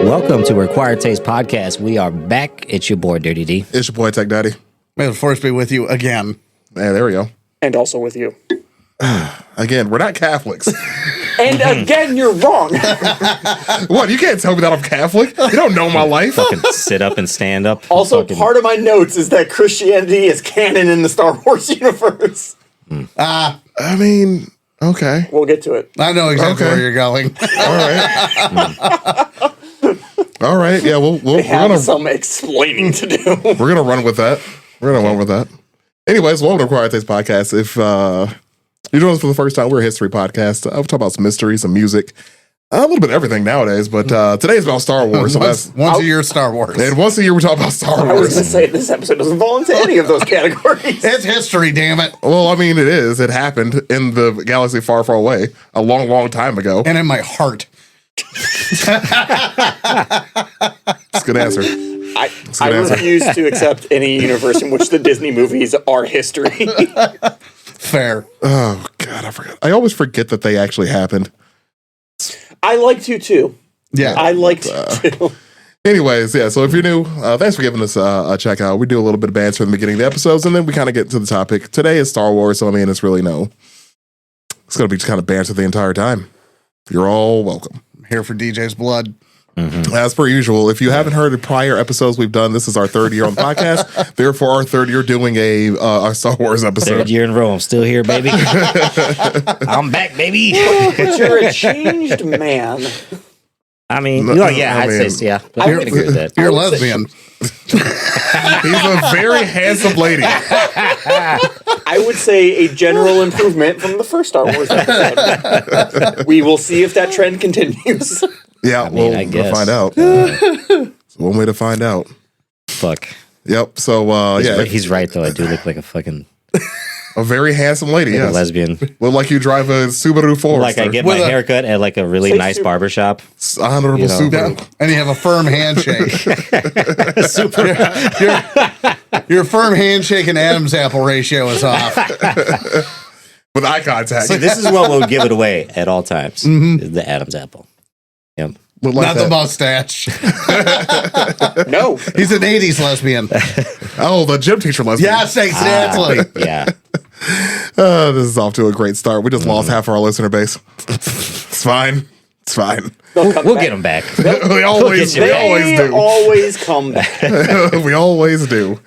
Welcome to Required Taste Podcast. We are back. It's your boy, Dirty D. It's your boy, Tech Daddy. May the force be with you again. Yeah, there we go. And also with you. Again, we're not Catholics. And again, you're wrong. What? You can't tell me that I'm Catholic. You don't know my life. Fucking sit up and stand up. Also, Fucking- part of my notes is that Christianity is canon in the Star Wars universe. I mean, okay. We'll get to it. I know exactly Okay. where you're going. All right. All right. Yeah, we're They have gonna some explaining to do. we're gonna run with that. We're gonna run with that. Anyways, welcome to Required Taste Podcast. If you're joining us for the first time, we're a history podcast. We'll talk about some mystery, some music, a little bit of everything nowadays. But today's about Star Wars. So once a year, Star Wars. and once a year we talk about Star I was Wars. going to say, this episode doesn't fall into any of those categories. It's history, damn it. Well, I mean, it is. It happened in the galaxy far, far away, a long, long time ago. And in my heart. That's a good answer. I good answer. refuse to accept any universe in which the Disney movies are history. Fair. Oh God, I forgot. I always forget that they actually happened. I like to, too. Yeah. I like to, too. Anyways, yeah. So if you're new, thanks for giving us a check out. We do a little bit of banter in the beginning of the episodes, and then we kind of get to the topic. Today is Star Wars, so I mean, it's really it's going to be just kind of banter the entire time. You're all welcome. I'm here for DJ's blood. As per usual, if you haven't heard the prior episodes we've done, this is our third year on the podcast. Therefore, our third year doing a Star Wars episode. Third year in a row. I'm still here, baby. I'm back, baby. But you're a changed man. I mean, No, yeah, I I'd mean, say, yeah. I I would- would agree with that. You're a I would say- lesbian. He's a very handsome lady. I would say a general improvement from the first Star Wars episode. We will see if that trend continues. Yeah, mean, I we'll guess. find out. It's one way to find out. Fuck. Yep. So He's, yeah, right, he's right, though. I do look like a fucking a very handsome lady. like a Yes. lesbian. Look like you drive a Subaru Forester. Like I get my With a- haircut at like a really Say nice super- barber shop. honorable You know. Subaru. And you have a firm handshake. Your firm handshake and Adam's apple ratio is off. With eye contact. See, this is what will give it away at all times. Is the Adam's apple. Yep. Look like Not the that. mustache. No. He's an 80s lesbian. Oh, the gym teacher lesbian. Yes, exactly. Yeah. This is off to a great start. We just lost half our listener base. It's fine. It's fine. They'll come We'll back. get him back. We always get you back. They always come back. we always do.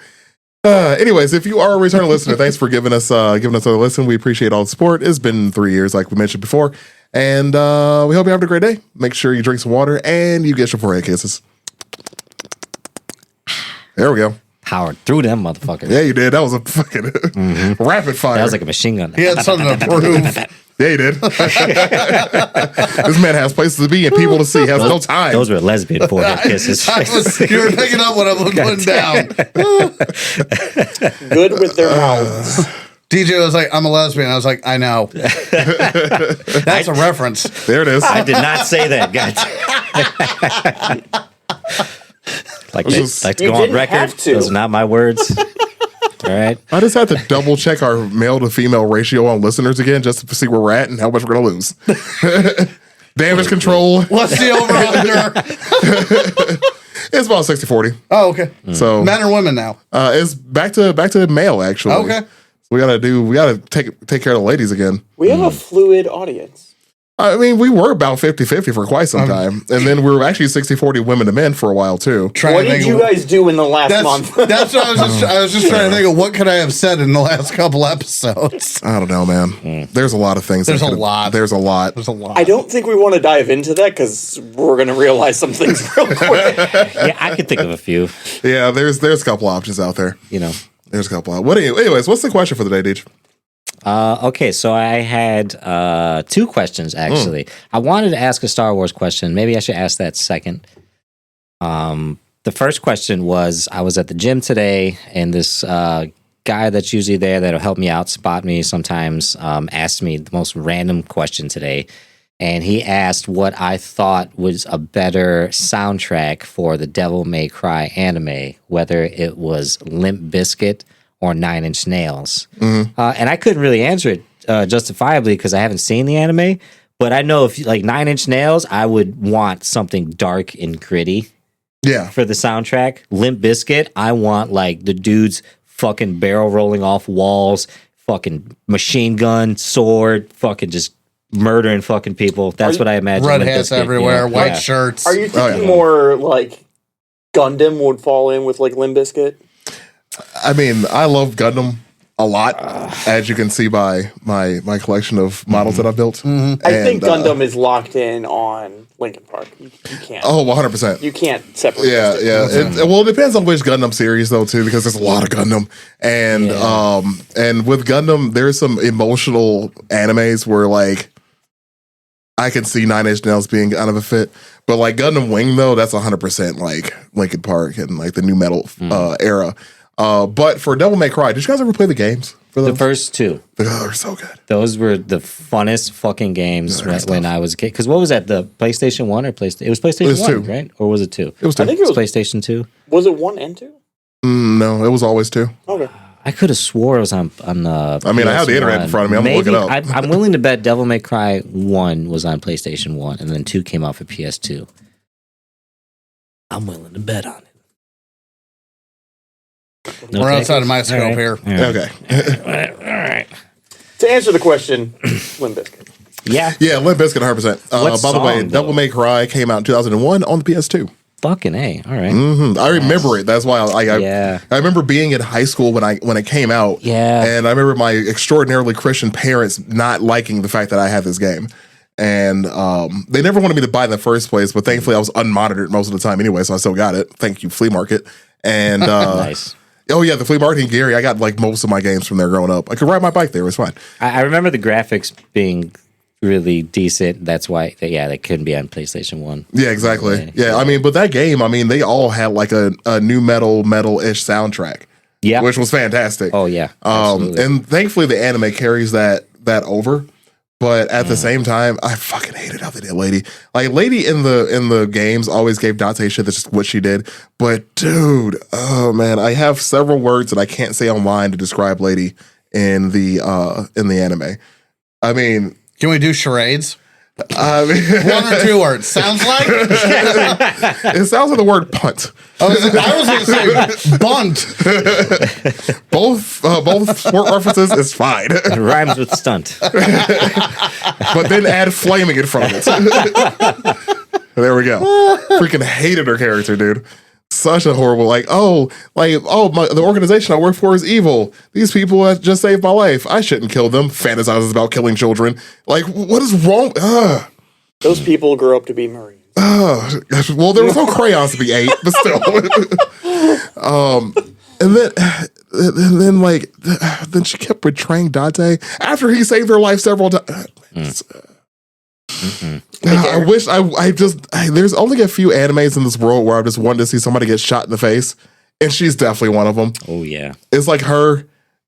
Anyways, if you are a return listener, thanks for giving us a listen. We appreciate all the support. It's been 3 years, like we mentioned before, and we hope you're having a great day. Make sure you drink some water and you get your forehead kisses. There we go. Powered through them motherfuckers. Yeah, you did. That was a fucking rapid fire. That was like a machine gun. He had something to prove. Yeah, you did. This man has places to be and people to see. Has no time. Those were lesbian forehead kisses. You were picking up what I was putting down. Good with their mouths. DJ was like, I'm a lesbian. I was like, I know. That's a reference. There it is. I did not say that, guys. like just- to You go on didn't record. have to. Those are not my words. All right. I just had to double check our male to female ratio on listeners again just to see where we're at and how much we're going to lose. Damage control. What's the over under? It's about 60-40. Oh, okay. So Men or women now? it's back to male actually. Okay. So we gotta take care of the ladies again. We have a fluid audience. I mean, we were about 50-50 for quite some time. And then we were actually 60-40 women to men for a while too. Trying What to did think you of- guys do in the last That's, month? that's what I was just trying to think of what could I have said in the last couple episodes. I don't know, man. There's a lot of things. There's that a could've- lot. There's a lot. There's a lot. I don't think we want to dive into that because we're going to realize some things real quick. Yeah, I could think of a few. Yeah, there's a couple options out there. You know. There's a couple. Anyways, what's the question for the day, Deej? Okay, so I had 2 questions actually. I wanted to ask a Star Wars question. Maybe I should ask that second. The first question was, I was at the gym today, and this guy that's usually there that'll help me out, spot me sometimes, asked me the most random question today. And he asked what I thought was a better soundtrack for the Devil May Cry anime, whether it was Limp Bizkit or Nine Inch Nails. And I couldn't really answer it justifiably because I haven't seen the anime. But I know if like Nine Inch Nails, I would want something dark and gritty Yeah. for the soundtrack. Limp Bizkit, I want like the dudes fucking barrel rolling off walls, fucking machine gun, sword, fucking just murdering fucking people. That's what I imagine. Red Limp hats Bizkit, everywhere, you know? white Yeah. shirts. Are you thinking yeah. more like Gundam would fall in with like Limp Bizkit? I mean, I love Gundam a lot, as you can see by my collection of models that I've built. I think Gundam is locked in on Linkin Park. You can't. Oh, 100%. You can't separate. Yeah, those two. yeah. Well, it depends on which Gundam series, though, too, because there's a lot of Gundam, and with Gundam, there's some emotional animes where like I can see Nine Inch Nails being kind of a fit, but like Gundam Wing, though, that's 100% like Linkin Park and like the new metal era. But for Devil May Cry, did you guys ever play the games for The those? first two. They're so good. Those were the funnest fucking games when I was a kid. Because what was that? The PlayStation 1 or PlayStation? It was PlayStation was 1, 2. right? Or was it 2? It was two. I think it was. PlayStation 2. Was it 1 and 2? No, it was always two. Okay. I could have swore it was on the. I mean, I have the internet in front of me. I'm gonna look it up. I'm willing to bet Devil May Cry 1 was on PlayStation 1 and then 2 came out for PS2. I'm willing to bet on it. No We're takers? outside of my scope All right. here. All right. Okay. All right. To answer the question, Limp Bizkit. Yeah. Yeah, Limp Bizkit 100%. What By the way, song, though? Devil May Cry came out in 2001 on the PS2. Fucking A. All right. I remember it. That's why I remember being in high school when it came out. Yeah. And I remember my extraordinarily Christian parents not liking the fact that I had this game. And they never wanted me to buy it in the first place, but thankfully I was unmonitored most of the time anyway, so I still got it. Thank you, Flea Market. And Nice. oh yeah, the Flea Market in Gary, I got like most of my games from there growing up. I could ride my bike there, it was fine. I remember the graphics being really decent. That's why, they couldn't be on PlayStation 1. Yeah, exactly. Yeah, I mean, but that game, I mean, they all had like a new metal-ish soundtrack. Yeah. Which was fantastic. Oh, yeah. Absolutely. And thankfully the anime carries that over. But at the same time, I fucking hated how they did Lady. Like Lady in the games always gave Dante shit. That's just what she did. But dude, oh man, I have several words that I can't say online to describe Lady in the anime. I mean, Can we do charades? I mean, 1 or 2 words. Sounds like. it sounds like the word punt. I was going to say bunt. Both sport references is fine, It rhymes with stunt. but then add flaming in front of it. There we go. Freaking hated her character, dude. Such a horrible, the organization I work for is evil. These people have just saved my life. I shouldn't kill them. Fantasizes about killing children. Like, what is wrong? Those people grow up to be Marines. Well, there was no crayons to be ate, but still. Then she kept betraying Dante after he saved her life several times. I wish there's only a few animes in this world where I just wanted to see somebody get shot in the face, and she's definitely one of them. Oh, yeah. It's like her,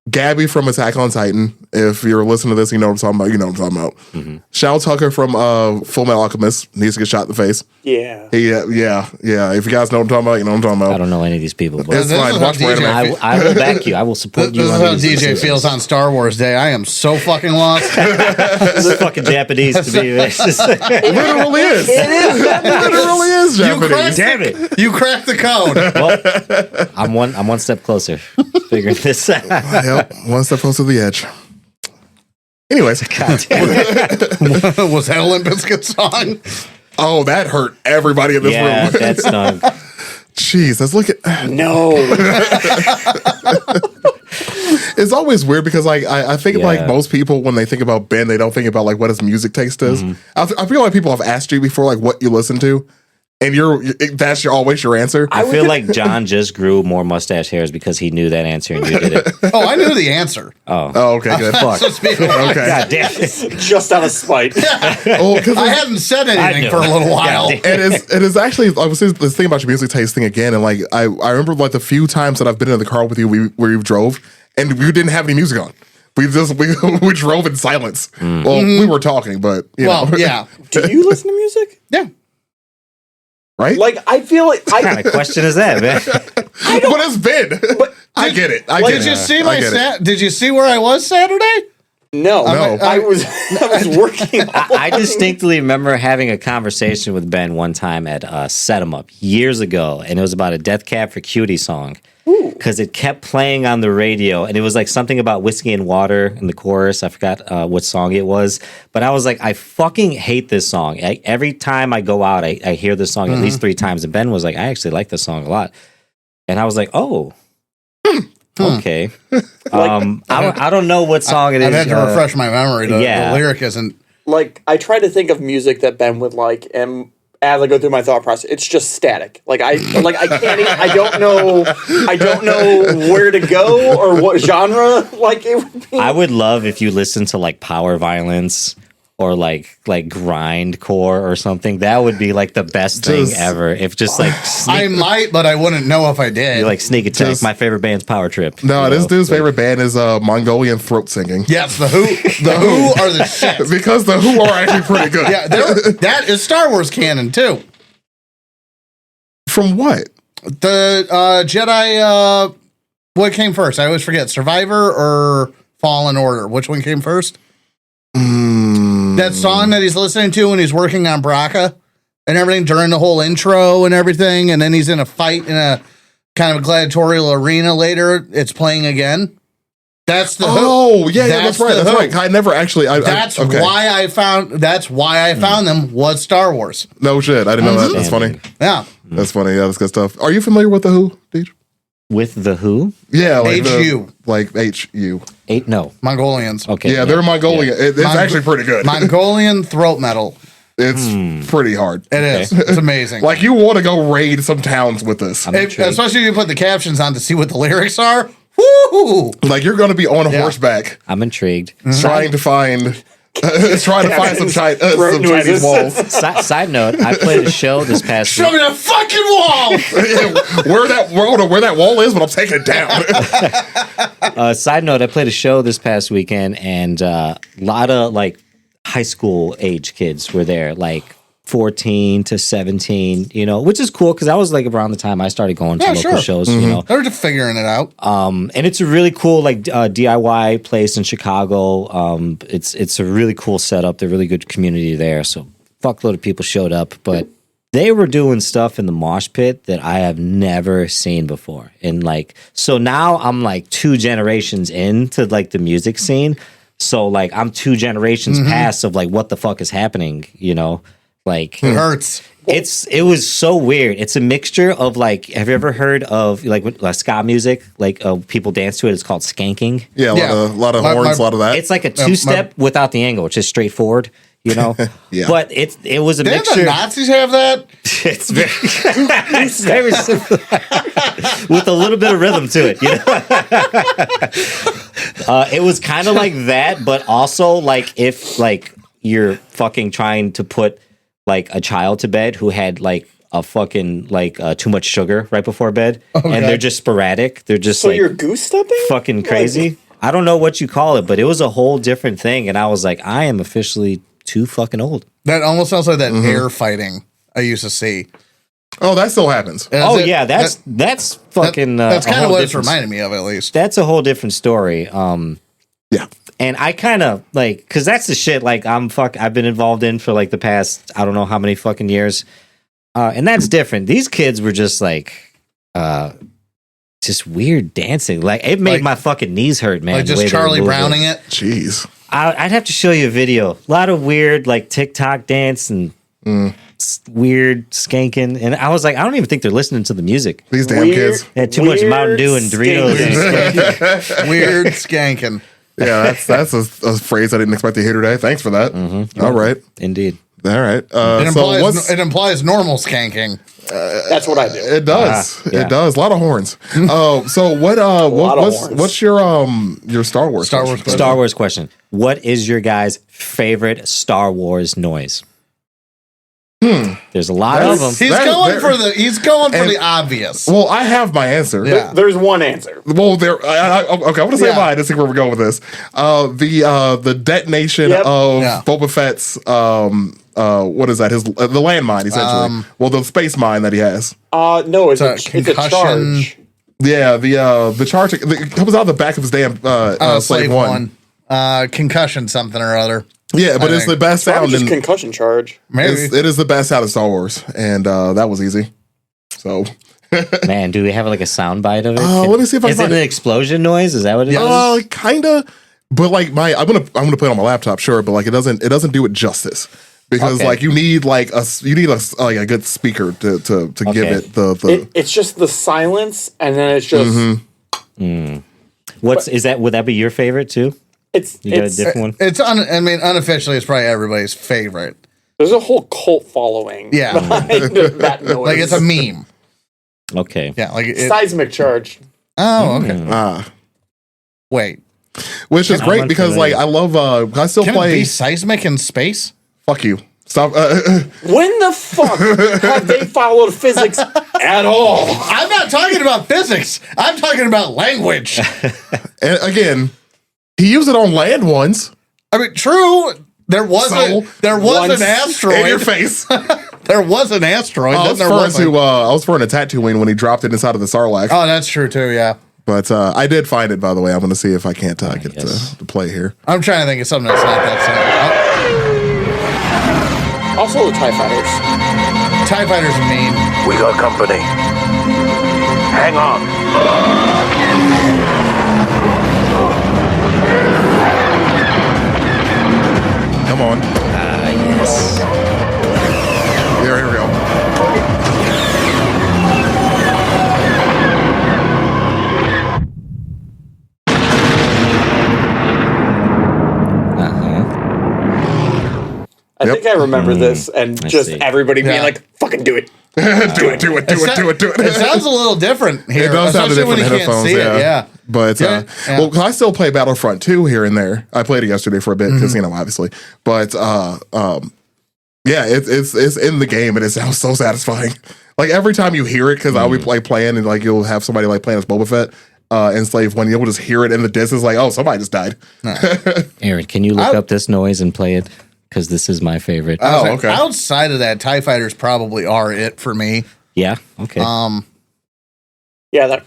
Gabby from Attack on Titan. If you're listening to this, you know what I'm talking about. You know what I'm talking about. Shao Tucker from Full Metal Alchemist needs to get shot in the face. Yeah. Yeah. If you guys know what I'm talking about, you know what I'm talking I about. don't know any of these people, but It's This fine. is Watch how more DJ anime. I will back you. I will support you. This is on how these DJ decisions. feels on Star Wars Day. I am so fucking lost. This is fucking Japanese to be racist. It literally is. It literally is Japanese. Damn it. You cracked the code. Well, I'm one step closer figuring this out. Yep, one step closer to the edge. Anyways, God damn it. Was that a Limp Bizkit song? oh, that hurt everybody in this Yeah, room. that's stung. Jeez, let's look at. No. It's always weird because like I think Yeah. like most people when they think about Ben, they don't think about like what his music taste is. I feel like people have asked you before like what you listen to, and that's always your answer. I feel like John just grew more mustache hairs because he knew that answer and you did it. Oh, I knew the answer. Oh, okay, good. Fuck. So speaking of, Okay. God damn it. Just out of spite. Oh, because I hadn't said anything knew. for a little while. God damn. it is actually I was saying this thing about your music taste thing again, and like I remember like the few times that I've been in the car with you where you drove, and we didn't have any music on. We drove in silence. Well, we were talking, but you know. yeah. Do you listen to music? Yeah. Right? Like, I feel like What kind of question is that, man? But it's Ben. I get it. Did you see Did you see where I was Saturday? No, No. I was working. I distinctly remember having a conversation with Ben one time at Set 'em Up years ago, and it was about a Death Cab for Cutie song. Because it kept playing on the radio, and it was like something about whiskey and water in the chorus. I forgot what song it was, but I was like, I fucking hate this song. Every time I go out, I hear this song at least 3 times, and Ben was like, I actually like this song a lot. And I was like, oh, okay. I don't know what song it is. I had to refresh my memory. The lyric isn't. Like, I try to think of music that Ben would like, and as I go through my thought process, it's just static. Like I can't. I don't know where to go or what genre. Like it would be. I would love if you listen to like power violence or like grindcore or something. That would be like the best thing ever. If just like I might, but I wouldn't know if I did. you like Sneak Attack. My favorite band's Power Trip. No, you this know? dude's favorite band is Mongolian throat singing. Yes, the Who. The Who are the shit. Because the Who are actually pretty good. Yeah, that is Star Wars canon too. From what? The Jedi. What came first? I always forget. Survivor or Fallen Order? Which one came first? That song that he's listening to when he's working on Braca and everything during the whole intro and everything, and then he's in a fight in a kind of a gladiatorial arena later. It's playing again. That's the Oh, yeah, that's right. That's right. I never actually. That's why I found. That's why I found them was Star Wars. No shit. I didn't know that. That's funny. Yeah. That's funny. Yeah, that's good stuff. Are you familiar with the Who, Deej? With the Who? Yeah, like HU. Like HU. No. Mongolians. Okay. Yeah, they're Mongolian. It's actually pretty good. Mongolian throat metal. It's pretty hard. It is. It's amazing. Like you want to go raid some towns with this. Especially if you put the captions on to see what the lyrics are. Woo! Like you're going to be on horseback I'm intrigued. trying to find some Chinese walls. Side note, I played a show this past Show week. me that fucking wall! where that wall is, but I'm taking it down. Side note, I played a show this past weekend, and a lot of like high school age kids were there, like 14 to 17, you know, which is cool because that was like around the time I started going to local shows, you know. They're just figuring it out. And it's a really cool like DIY place in Chicago. It's a really cool setup. They're really good community there. So fuckload of people showed up, but they were doing stuff in the mosh pit that I have never seen before. And like, so now I'm like 2 generations into like the music scene. So like I'm 2 generations past of like what the fuck is happening, you know? Like It hurts. it was so weird. It's a mixture of like, have you ever heard of like ska music? Like people dance to it. It's called skanking. Yeah, a lot of horns, a lot of that. It's like a 2-step without the angle. It's just straightforward, you know. Yeah. But it was a Didn't mixture. the Nazis have that? It's very, it's very simple with a little bit of rhythm to it. You know, it was kind of like that, but also like if like you're fucking trying to put like a child to bed who had like a fucking like too much sugar right before bed, and they're just sporadic. They're just So like you're goose stepping? fucking crazy. I don't know what you call it, but it was a whole different thing, and I was like, I am officially too fucking old. That almost sounds like that air fighting I used to see. Oh, that still happens. Oh yeah, that's fucking. That's a kind of whole what it's different- reminding me of, at least. That's a whole different story. Yeah. And I kind of like, because that's the shit like I've been involved in for like the past I don't know how many fucking years, and that's different. These kids were just like, just weird dancing. Like it made Like- my fucking knees hurt, man. Like the way just they were Charlie moving. Browning it. Jeez. I'd have to show you a video. A lot of weird like TikTok dance and weird skanking, and I was like, I don't even think they're listening to the music. These damn kids. They had too much Mountain Dew and Doritos. skanking. Weird skanking. Yeah, that's a phrase I didn't expect to hear today. Thanks for that. All right. Indeed. All right. It implies normal skanking. That's what I do. It does. yeah. It does. A lot of horns. So what? lot of horns. What's your Star Wars? Star Wars. question? Star Wars question. What is your guys' favorite Star Wars noise? There's a lot of them. He's going for the obvious. Well, I have my answer. Yeah. There's one answer. Well, okay, I want to say mine to see where we're going with this. The detonation of Boba Fett's what is that? His the landmine essentially. The space mine that he has. No, it's a concussion. charge. Yeah, the charge it comes out of the back of his damn Slave One. Concussion something or other. Yeah, but it's the best sound. Just concussion charge. Maybe it is the best sound of Star Wars, and that was easy. So, Man, do we have like a sound bite of it? let me see if I Is it find an it. explosion noise? Is that what it is? Kinda, but like I'm gonna put it on my laptop, sure, but like it doesn't do it justice because like you need like a good speaker to give it the. It's just the silence, and then it's just. Would that be your favorite too? You got a different one? Unofficially, it's probably everybody's favorite. There's a whole cult following. Yeah. behind that noise. Like it's a meme. Okay. Yeah, like seismic charge. Oh, okay. Wait. Which is great because like I love I still Can play it be seismic in space? Fuck you. Stop. When the fuck have they followed physics at all? I'm not talking about physics. I'm talking about language. And again, he used it on land once. I mean, true. There was an In asteroid. your face. There was an asteroid. I was referring to Tatooine when he dropped it inside of the Sarlacc. Oh, that's true too. Yeah. But I did find it, by the way. I'm going to see if I can't get to play here. I'm trying to think of something that's not that simple. Also, the TIE fighters. TIE fighters are mean. We got company. Hang on. Come on. Yes. Here we go. I think I remember this, and just see. everybody being like, "Fucking do it." do it. It sounds a little different here. It does sound especially when different you can't headphones, see it. Yeah. But well, 'cause I still play Battlefront 2 here and there. I played it yesterday for a bit because obviously. But yeah, it's in the game and it sounds so satisfying. Like every time you hear it, because I'll be like playing and like you'll have somebody like playing as Boba Fett in Slave One, you'll just hear it in the distance, like, oh, somebody just died. Aaron, can you look up this noise and play it? Because this is my favorite. Oh, okay. Outside of that, TIE fighters probably are it for me. Yeah. Okay. Yeah, that.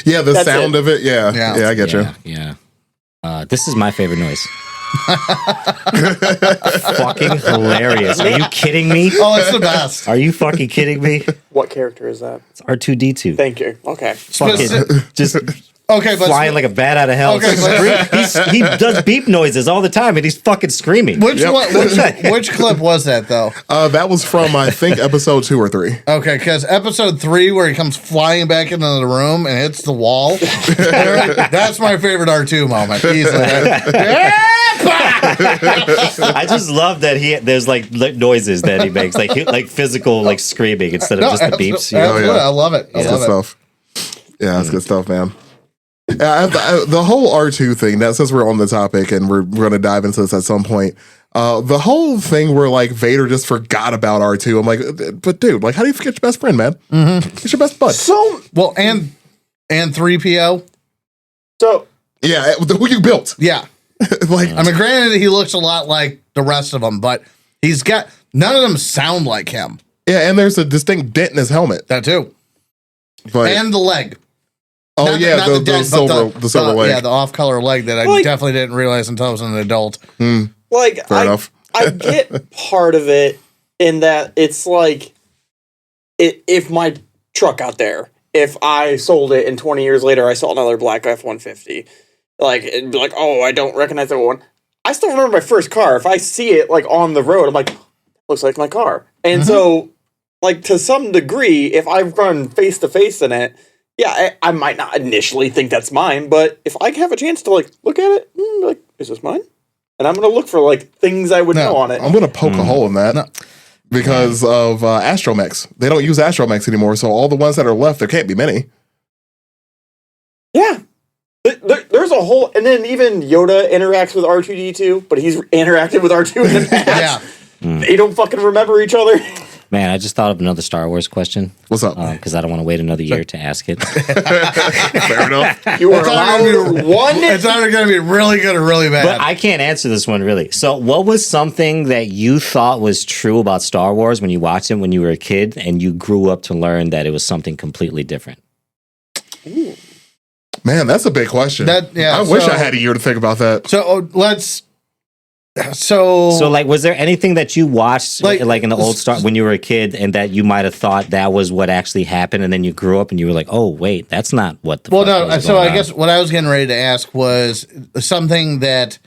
Yeah, the That's sound of it. Yeah, Yeah. I get you. Yeah. This is my favorite noise. Fucking hilarious. Are you kidding me? Oh, it's the best. Are you fucking kidding me? What character is that? It's R2D2. Thank you. Okay. Fucking just Okay, but flying like a bat out of hell. Okay, He does beep noises all the time and he's fucking screaming. which clip was that though? That was from I think episode 2 or 3. Okay, because episode 3 where he comes flying back into the room and hits the wall. That's my favorite R2 moment. Easily. I just love that there's like noises that he makes, like physical like screaming instead of just the beeps. You know? Absolutely. I love it. I That's love good it. stuff. Yeah, that's good stuff, man. The whole R2 thing, that since we're on the topic and we're going to dive into this at some point, the whole thing where like Vader just forgot about R2. I'm like, but dude, like, how do you forget your best friend, man? It's your best bud. So Well, and 3PO. Yeah, who you built? Yeah. Like, I mean, granted, he looks a lot like the rest of them, but he's got none of them sound like him. yeah, and there's a distinct dent in his helmet. That too, But and the leg. oh Not yeah, the the dent, silver but the silver leg. Yeah, the off-color leg that I Like- definitely didn't realize until I was an adult. like Fair enough. I get part of it in that it's like if my truck out there, if I sold it and 20 years later I saw another black F-150, like it'd be like, oh, I don't recognize that one. I still remember my first car. If I see it like on the road, I'm like, looks like my car. And so, like to some degree, if I've run face to face in it, yeah, I might not initially think that's mine, but if I have a chance to like look at it, like, is this mine? And I'm gonna look for like things I would know on it. I'm gonna poke a hole in that because of astromechs. They don't use astromechs anymore, so all the ones that are left, there can't be many. Yeah. There's a whole, and then even Yoda interacts with R2D2, but he's interacted with R2 in the past. They don't fucking remember each other. Man, I just thought of another Star Wars question. What's up? Because I don't want to wait another year to ask it. Fair enough. You are allowed one. It's either going to be really good or really bad. But I can't answer this one really. So, what was something that you thought was true about Star Wars when you watched it when you were a kid and you grew up to learn that it was something completely different? Man, that's a big question. I wish I had a year to think about that. So let's. So, like, was there anything that you watched, like in the old Star when you were a kid, and that you might have thought that was what actually happened, and then you grew up and you were like, "Oh, wait, that's not what the." Well, no. So I guess what I was getting ready to ask was something that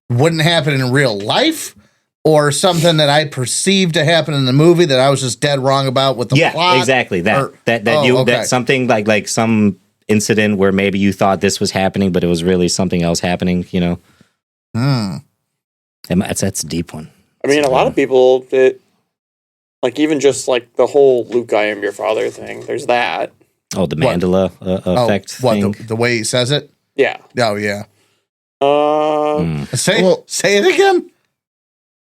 wouldn't happen in real life, or something that I perceived to happen in the movie that I was just dead wrong about with the plot. Yeah, exactly. That something like some incident where maybe you thought this was happening, but it was really something else happening. You know. That's a deep one. I mean, a lot of people that, like, even just like the whole Luke, I am your father thing. There's that. Oh, the Mandela effect thing. The way he says it? Yeah. Oh, yeah. Say it again.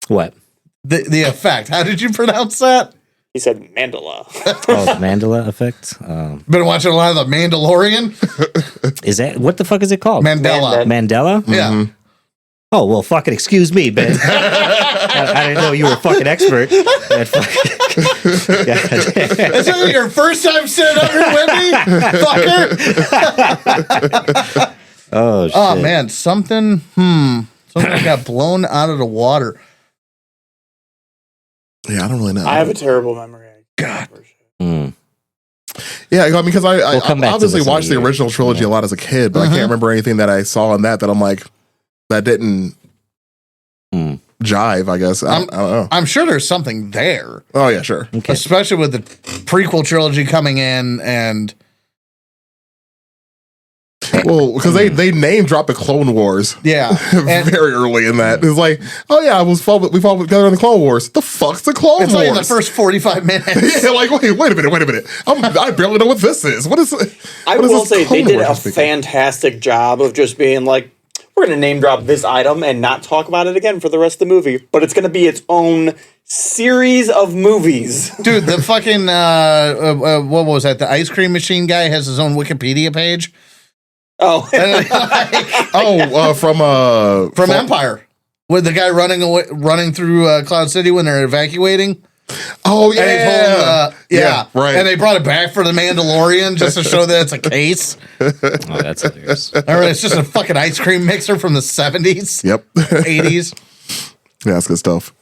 What? The effect. How did you pronounce that? He said Mandela. Oh, the Mandela effect. Been watching a lot of The Mandalorian. Is that what the fuck is it called? Mandela. Mandela. Yeah. Mm-hmm. Oh, well, fucking excuse me, Ben. I didn't know you were a fucking expert. Is it your first time sitting up here with me, fucker? Oh, shit. Oh, man. Something got blown out of the water. Yeah, I don't really know. I have a terrible memory. God. Yeah, I mean, because I obviously this watched the in a year. original trilogy a lot as a kid, but I can't remember anything that I saw in that I'm like, that didn't jive, I guess. I don't know. I'm sure there's something there. Oh, yeah, sure. Okay. Especially with the prequel trilogy coming in and... Well, because they name drop the Clone Wars. Yeah. And very early in that. It's like, oh yeah, we fought together in the Clone Wars. The fuck's the Clone it's Wars? like in the first 45 minutes. Yeah, like, wait a minute. I barely know what this is. What is it? I will say they did a fantastic job of just being like, we're going to name drop this item and not talk about it again for the rest of the movie, but it's going to be its own series of movies. Dude, the fucking, what was that? The ice cream machine guy has his own Wikipedia page. Oh, from Empire, with the guy running through Cloud City when they're evacuating. Oh yeah, yeah, right. And they brought it back for the Mandalorian just to show that it's a case. Oh, that's hilarious. It's just a fucking ice cream mixer from the 70s. Yep, 80s. Yeah, that's good stuff.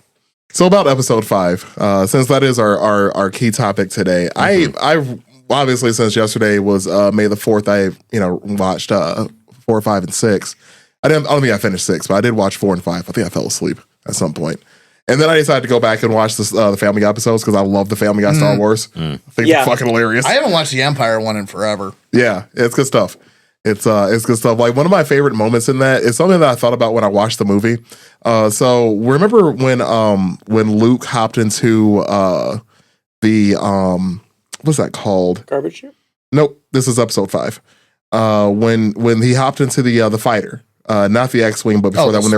So about episode 5, since that is our key topic today, I obviously, since yesterday was May the 4th, I watched 4, 5, and 6. I don't think I finished 6, but I did watch 4 and 5. I think I fell asleep at some point. And then I decided to go back and watch the Family Guy episodes because I love the Family Guy Star Wars. I think they're fucking hilarious. I haven't watched the Empire one in forever. Yeah, it's good stuff. It's good stuff. Like, one of my favorite moments in that is something that I thought about when I watched the movie. So remember when Luke hopped into the what's that called? Garbage chute? Nope. This is episode 5. When he hopped into the fighter, not the X-wing, but before that, when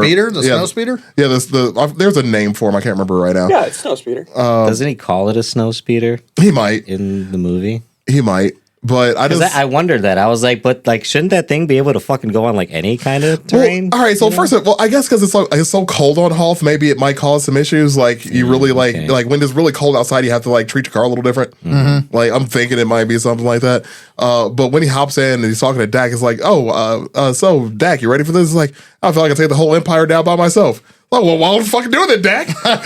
snow speeder. Yeah, there's a name for him. I can't remember right now. Yeah, it's snow speeder. Doesn't he call it a snow speeder? He might in the movie. He might. But I wondered that. I was like, but like, shouldn't that thing be able to fucking go on like any kind of terrain? Well, all right, so first of all, I guess because it's so cold on Hoth, maybe it might cause some issues. Like, you really like when it's really cold outside, you have to like treat your car a little different. Mm-hmm. Like, I'm thinking it might be something like that. But when he hops in and he's talking to Dak, it's like, so Dak, you ready for this? It's like, I feel like I can take the whole Empire down by myself. Oh, well, why would fucking doing it, Dak? but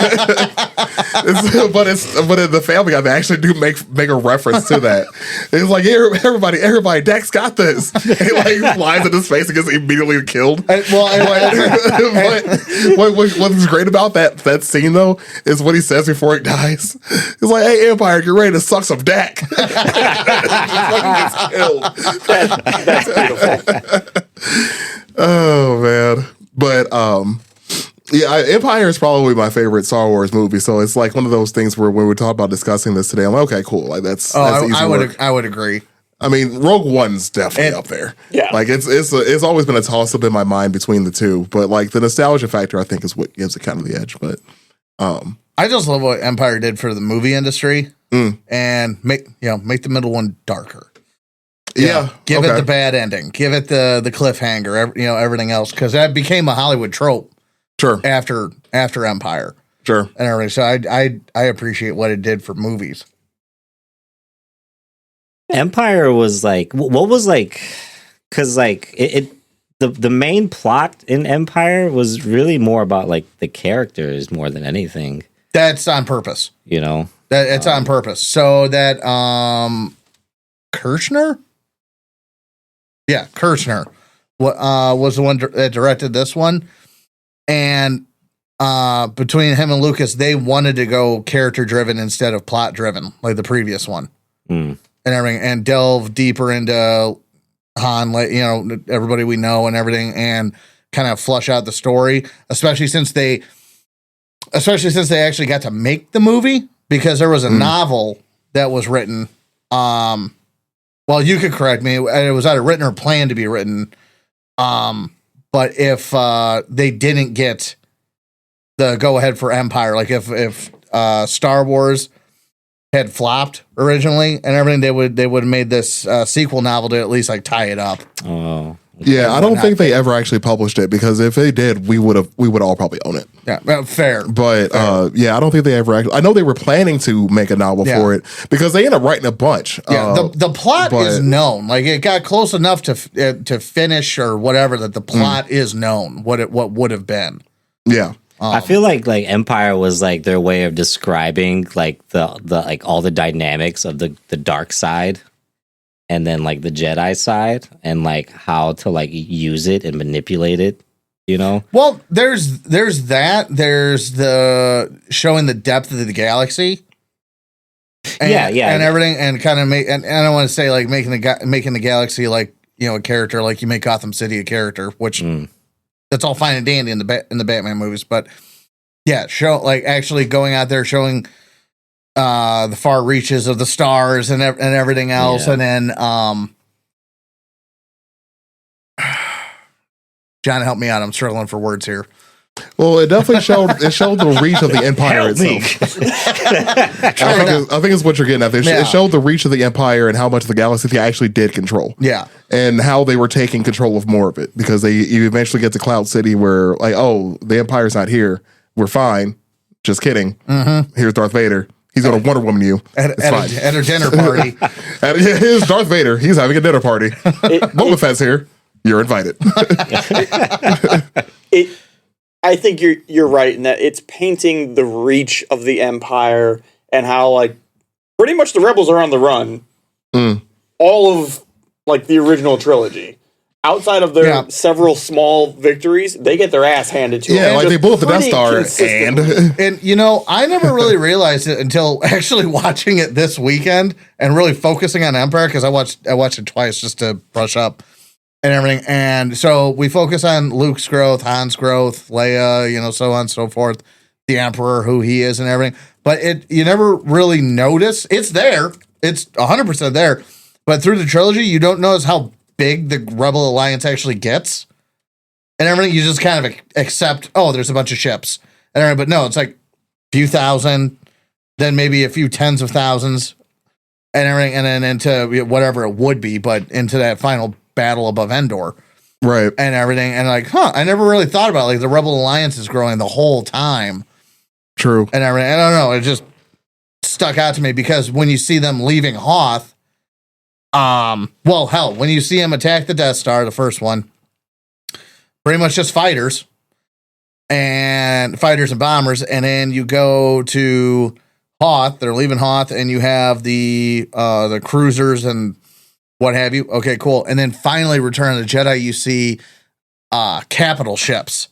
in the Family Guy, they actually do make a reference to that. It's like, here, everybody, Dak's got this. And he like flies in his face and gets immediately killed. What's great about that scene though is what he says before he dies. He's like, "Hey, Empire, get ready to suck some Dak." Fucking gets killed. That's beautiful. Oh man, but yeah, Empire is probably my favorite Star Wars movie. So it's like one of those things where when we talk about discussing this today, I'm like, okay, cool. Like that's easy work. I would agree. I mean, Rogue One's definitely up there. Yeah, like it's always been a toss up in my mind between the two. But like the nostalgia factor, I think, is what gives it kind of the edge. But I just love what Empire did for the movie industry and make the middle one darker. Give it the bad ending. Give it the cliffhanger. Everything else, because that became a Hollywood trope. Sure. After Empire. Sure. And everything. So I appreciate what it did for movies. Empire was like, what was like, because like the main plot in Empire was really more about like the characters more than anything. That's on purpose. That it's on purpose. So that Kirshner? Yeah, Kirshner was the one that directed this one. And between him and Lucas, they wanted to go character driven instead of plot driven, like the previous one. And everything, and delve deeper into Han, everybody we know and everything, and kind of flush out the story, especially since they actually got to make the movie, because there was a novel that was written. Well, you could correct me. It was either written or planned to be written. But if they didn't get the go ahead for Empire, like if Star Wars had flopped originally and everything, they would have made this sequel novel to at least like tie it up. Oh, yeah. I don't think they ever actually published it, because if they did, we would all probably own it. Yeah, well, fair. But I don't think they ever actually. I know they were planning to make a novel for it, because they ended up writing a bunch. Yeah, the plot is known. Like, it got close enough to finish or whatever, that the plot is known. What would have been. Yeah. I feel like Empire was like their way of describing like the like all the dynamics of the dark side, and then like the Jedi side, and like how to like use it and manipulate it. Well, there's that. There's the showing the depth of the galaxy. And, and everything, and kind of make. And I don't want to say like making the galaxy like a character, like you make Gotham City a character, which. That's all fine and dandy in the Batman movies, but yeah, actually going out there showing the far reaches of the stars and everything else, and then John, help me out. I'm struggling for words here. Well, it definitely showed the reach of the Empire itself. I think it's what you're getting at. It showed the reach of the Empire and how much the galaxy they actually did control. Yeah. And how they were taking control of more of it, because you eventually get to Cloud City where like, oh, the Empire's not here. We're fine. Just kidding. Here's Darth Vader. He's going to Wonder Woman you. At a dinner party. Here's Darth Vader. He's having a dinner party. Boba Fett's here. You're invited. I think you're right in that it's painting the reach of the Empire and how like pretty much the rebels are on the run. All of like the original trilogy. Outside of their several small victories, they get their ass handed to them. Yeah, like they blew up the Death Star, and I never really realized it until actually watching it this weekend and really focusing on Empire, because I watched it twice just to brush up and everything. And so we focus on Luke's growth, Han's growth, Leia, so on and so forth, the Emperor, who he is and everything. But you never really notice. It's there. It's 100% there. But through the trilogy, you don't notice how big the Rebel Alliance actually gets. And everything, you just kind of accept, oh, there's a bunch of ships. And everything, but no, it's like a few thousand, then maybe a few tens of thousands, and everything, and then into whatever it would be, but into that final battle above Endor. Right. And everything. And like, I never really thought about it. Like the Rebel Alliance is growing the whole time. True. And everything. I don't know. It just stuck out to me, because when you see them leaving Hoth, well, hell, when you see him attack the Death Star, the first one, pretty much just fighters and bombers. And then you go to Hoth, they're leaving Hoth, and you have the cruisers and what have you. Okay, cool. And then finally Return of the Jedi, you see capital ships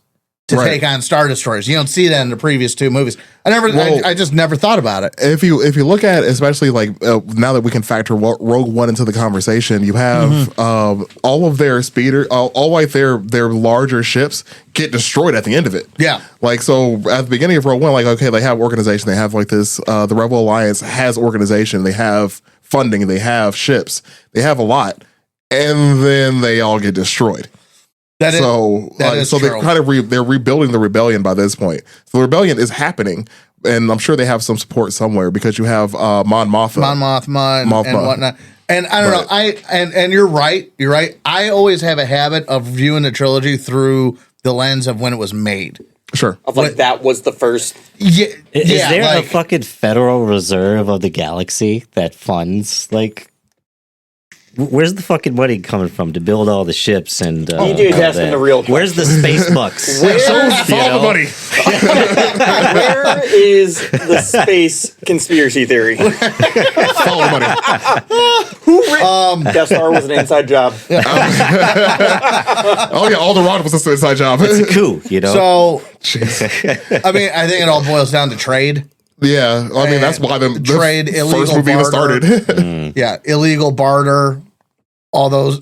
to take on Star Destroyers. You don't see that in the previous two movies. I just never thought about it. If you look at, especially like now that we can factor Rogue One into the conversation, you have all of their all like their larger ships get destroyed at the end of it. Yeah. Like, so at the beginning of Rogue One, like, okay, they have organization. They have like this, the Rebel Alliance has organization. They have funding. They have ships. They have a lot. And then they all get destroyed. So they're kind of they're rebuilding the rebellion by this point. So the rebellion is happening, and I'm sure they have some support somewhere because you have Mon Mothma. Mon Mothma and Mothma. whatnot. And I don't know. And you're right. You're right. I always have a habit of viewing the trilogy through the lens of when it was made. Sure. Of like that was the first. Yeah, Is yeah, there like, a fucking Federal Reserve of the galaxy that funds like? Where's the fucking money coming from to build all the ships and? DJ's all asking that? the real Where's the space bucks? Follow the money. Where is the space conspiracy theory? Follow the money. Death Star was an inside job. Oh yeah, all the rod was a suicide job. It's a coup, you know. So, Jeez. I mean, I think it all boils down to trade. Yeah, I mean that's why the Trade, illegal first movie even barter. started. Yeah, illegal barter, all those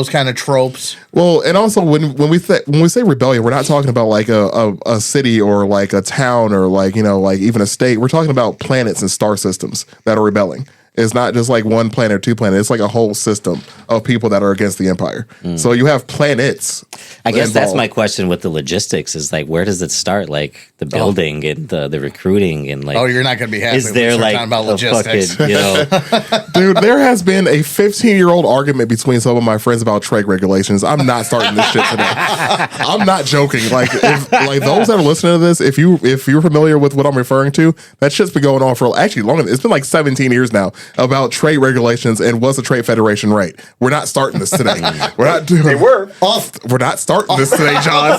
kind of tropes. Well, and also when we say rebellion, we're not talking about like a city or like a town or like like even a state. We're talking about planets and star systems that are rebelling. It's not just like one planet or two planets. It's like a whole system of people that are against the empire. So you have planets. I guess that's involved. my question with the logistics is like, where does it start? Like the building and the recruiting and like. Oh, you're not going to be happy. Is there when we like start talking about logistics? fucking, Dude, there has been a 15-year-old argument between some of my friends about trade regulations. I'm not starting this shit today. I'm not joking. Like, like those that are listening to this, if you're familiar with what I'm referring to, that shit's been going on for actually longer. It's been like 17 years now about trade regulations and what's the trade federation rate. We're not starting this today. We're not doing. They were. We're not starting this today, John.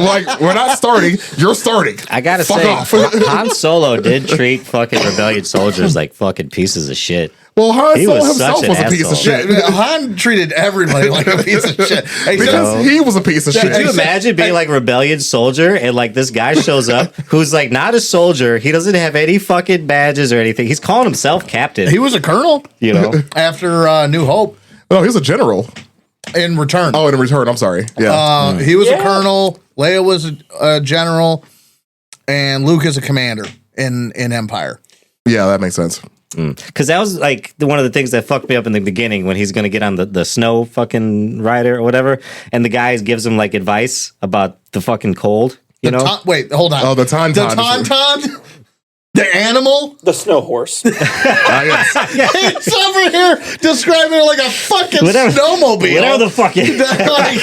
Like, we're not starting. You're starting. I gotta Fuck say, off. Han Solo did treat fucking rebellion soldiers like fucking pieces of shit. Well, Han He Solo was himself such an was a piece of asshole. shit. Han treated everybody like a piece of shit. Because he was a piece of shit. Could you imagine being like a rebellion soldier and like this guy shows up who's like not a soldier. He doesn't have any fucking badges or anything. He's calling himself captain. He was a colonel You know, after New Hope No, he was a general. in return. Oh, in return, I'm sorry. Yeah. He was a Yeah. colonel. Leia was a general, and Luke is a commander in Empire. Yeah, that makes sense. because that was like one of the things that fucked me up in the beginning when he's going to get on the snow fucking rider or whatever, and the guy gives him like advice about the fucking cold. You know, Wait, hold on. Oh, the Tauntaun. The Tauntaun? The animal? The snow horse. Yes. It's over here describing it like a fucking snowmobile. whatever the fuck it is. Like,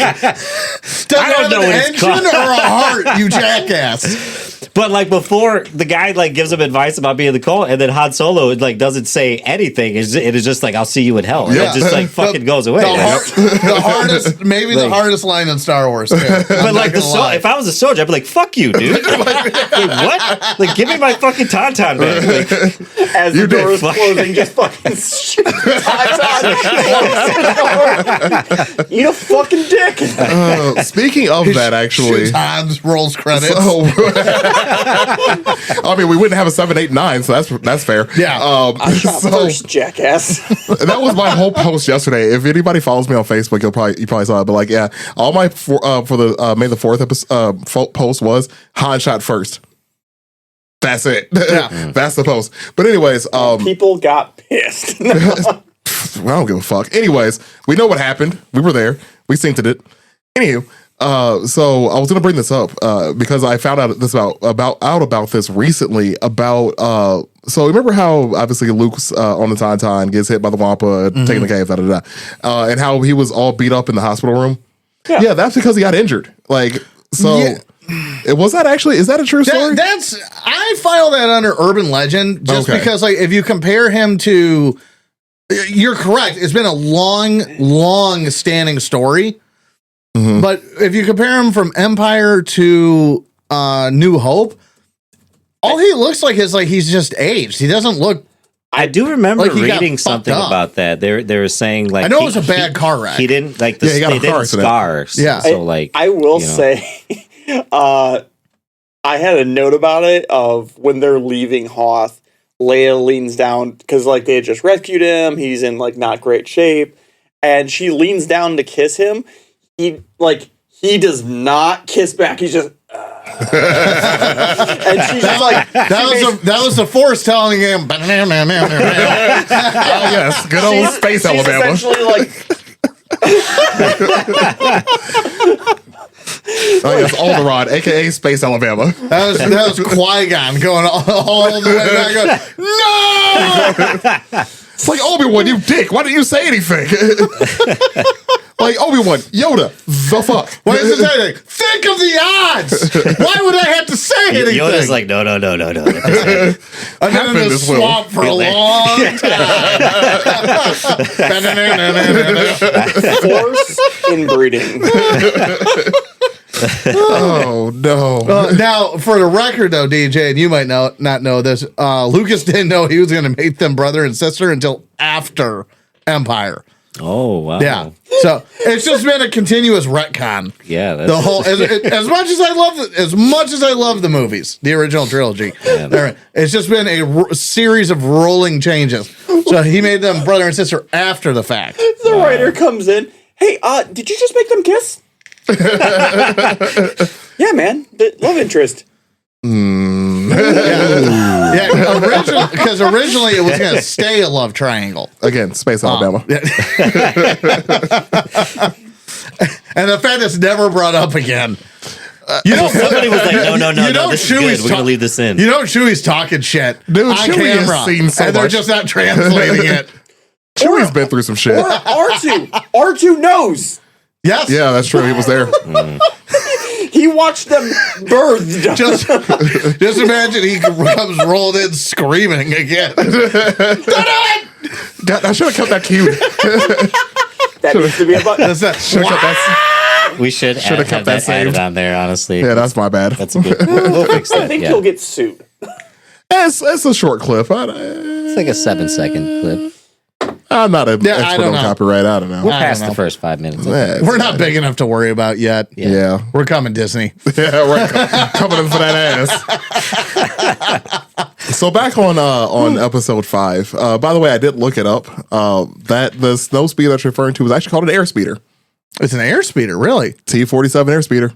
does I don't it know have what an it's engine called. or a heart, you jackass? But like before, the guy like gives him advice about being the cold, and then Han Solo like doesn't say anything. It is just like, "I'll see you in hell," and Yeah. it just like fucking goes away. The hardest, maybe the hardest line in Star Wars. Too. But like if I was a soldier, I'd be like, "Fuck you, dude!" Like, wait, what? Like, give me my fucking tauntaun back. Like, As the You did. door is Fuck. closing, just fucking shoot Tauntaun. You fucking dick. Speaking of that, actually. Shoots Hans, rolls credits. So, I mean, we wouldn't have a 7, 8, 9, so that's fair. Yeah. I shot So first, jackass. that was my whole post yesterday. If anybody follows me on Facebook, you probably saw it. But like, yeah, all my for the May the 4th episode, post was Han shot first. That's it. Yeah. That's the post. But anyways, People got pissed. I don't give a fuck. Anyways, we know what happened. We were there. We synced it. Anywho, so I was gonna bring this up because I found out this about this recently. So remember how obviously Luke's on the Tauntaun gets hit by the Wampa, taking the cave, and how he was all beat up in the hospital room. Yeah, that's because he got injured. Like so. Yeah. Was that actually? Is that a true story? I file that under urban legend just Okay. because, like, if you compare him to, you're correct. It's been a long standing story, Mhm. but if you compare him from Empire to New Hope, all he looks like is like he's just aged. He doesn't look. I do remember Like, he got reading fucked something up. about that. They were saying like I know it was a bad car wreck. He didn't like Yeah, he got a they car didn't accident. scar. Yeah. So like I will you know. say, I had a note about it of when they're leaving Hoth, Leia leans down because like they had just rescued him. He's in like not great shape, and she leans down to kiss him. He does not kiss back. He's just. And she's just like That was the Force telling him. Oh yes, good old space she's Alabama. essentially like Oh, yes, Alderaan, aka Space Alabama. That was Qui-Gon going all the way back. No! It's like, Obi-Wan, you dick. Why didn't you say anything? Like, Obi-Wan, Yoda, the fuck? Why is it anything? Think of the odds. Why would I have to say anything? Yoda's like, no. I've been in Happened the as well. swamp for a long time. Force inbreeding. Oh, no. Now, for the record, though, DJ, and you might not know this, Lucas didn't know he was going to make them brother and sister until after Empire. Oh, wow. Yeah, so it's just been a continuous retcon. Yeah. That's, The whole as much as I love the movies, the original trilogy, it's just been a series of rolling changes. So he made them brother and sister after the fact. The writer comes in. Hey, did you just make them kiss? Yeah, man. The love interest. Yeah, because originally it was going to stay a love triangle. Again, Space Alabama. And the fact it's never brought up again. somebody was like, no, this is good. We're going to leave this in. You know Chewie's talking shit Dude, on Chewie has camera, seen so and they're much. just not translating it. Chewie's been through some shit. Or R2. R2 knows. Yes. Yeah, that's true. He was there. He watched them birthed. Just imagine he comes rolling in screaming again. God, I should have kept that cute. That needs to be a button. Should have kept that. We should Should've have kept that that added saved. on there, honestly. Yeah, that's my bad. That's a good We'll fix that. I think yeah. he'll get sued. It's a short clip. It's like a 7-second clip. I'm not an Yeah, I expert don't on know. copyright. I don't know. We're I don't past know. the first 5 minutes. Yeah, We're not big enough to worry about yet. Yeah. We're coming, Disney. Yeah, we're coming in for that ass. So back on episode 5. By the way, I did look it up. That the snow speeder that's referring to was actually called an airspeeder. It's an airspeeder, really? T-47 airspeeder.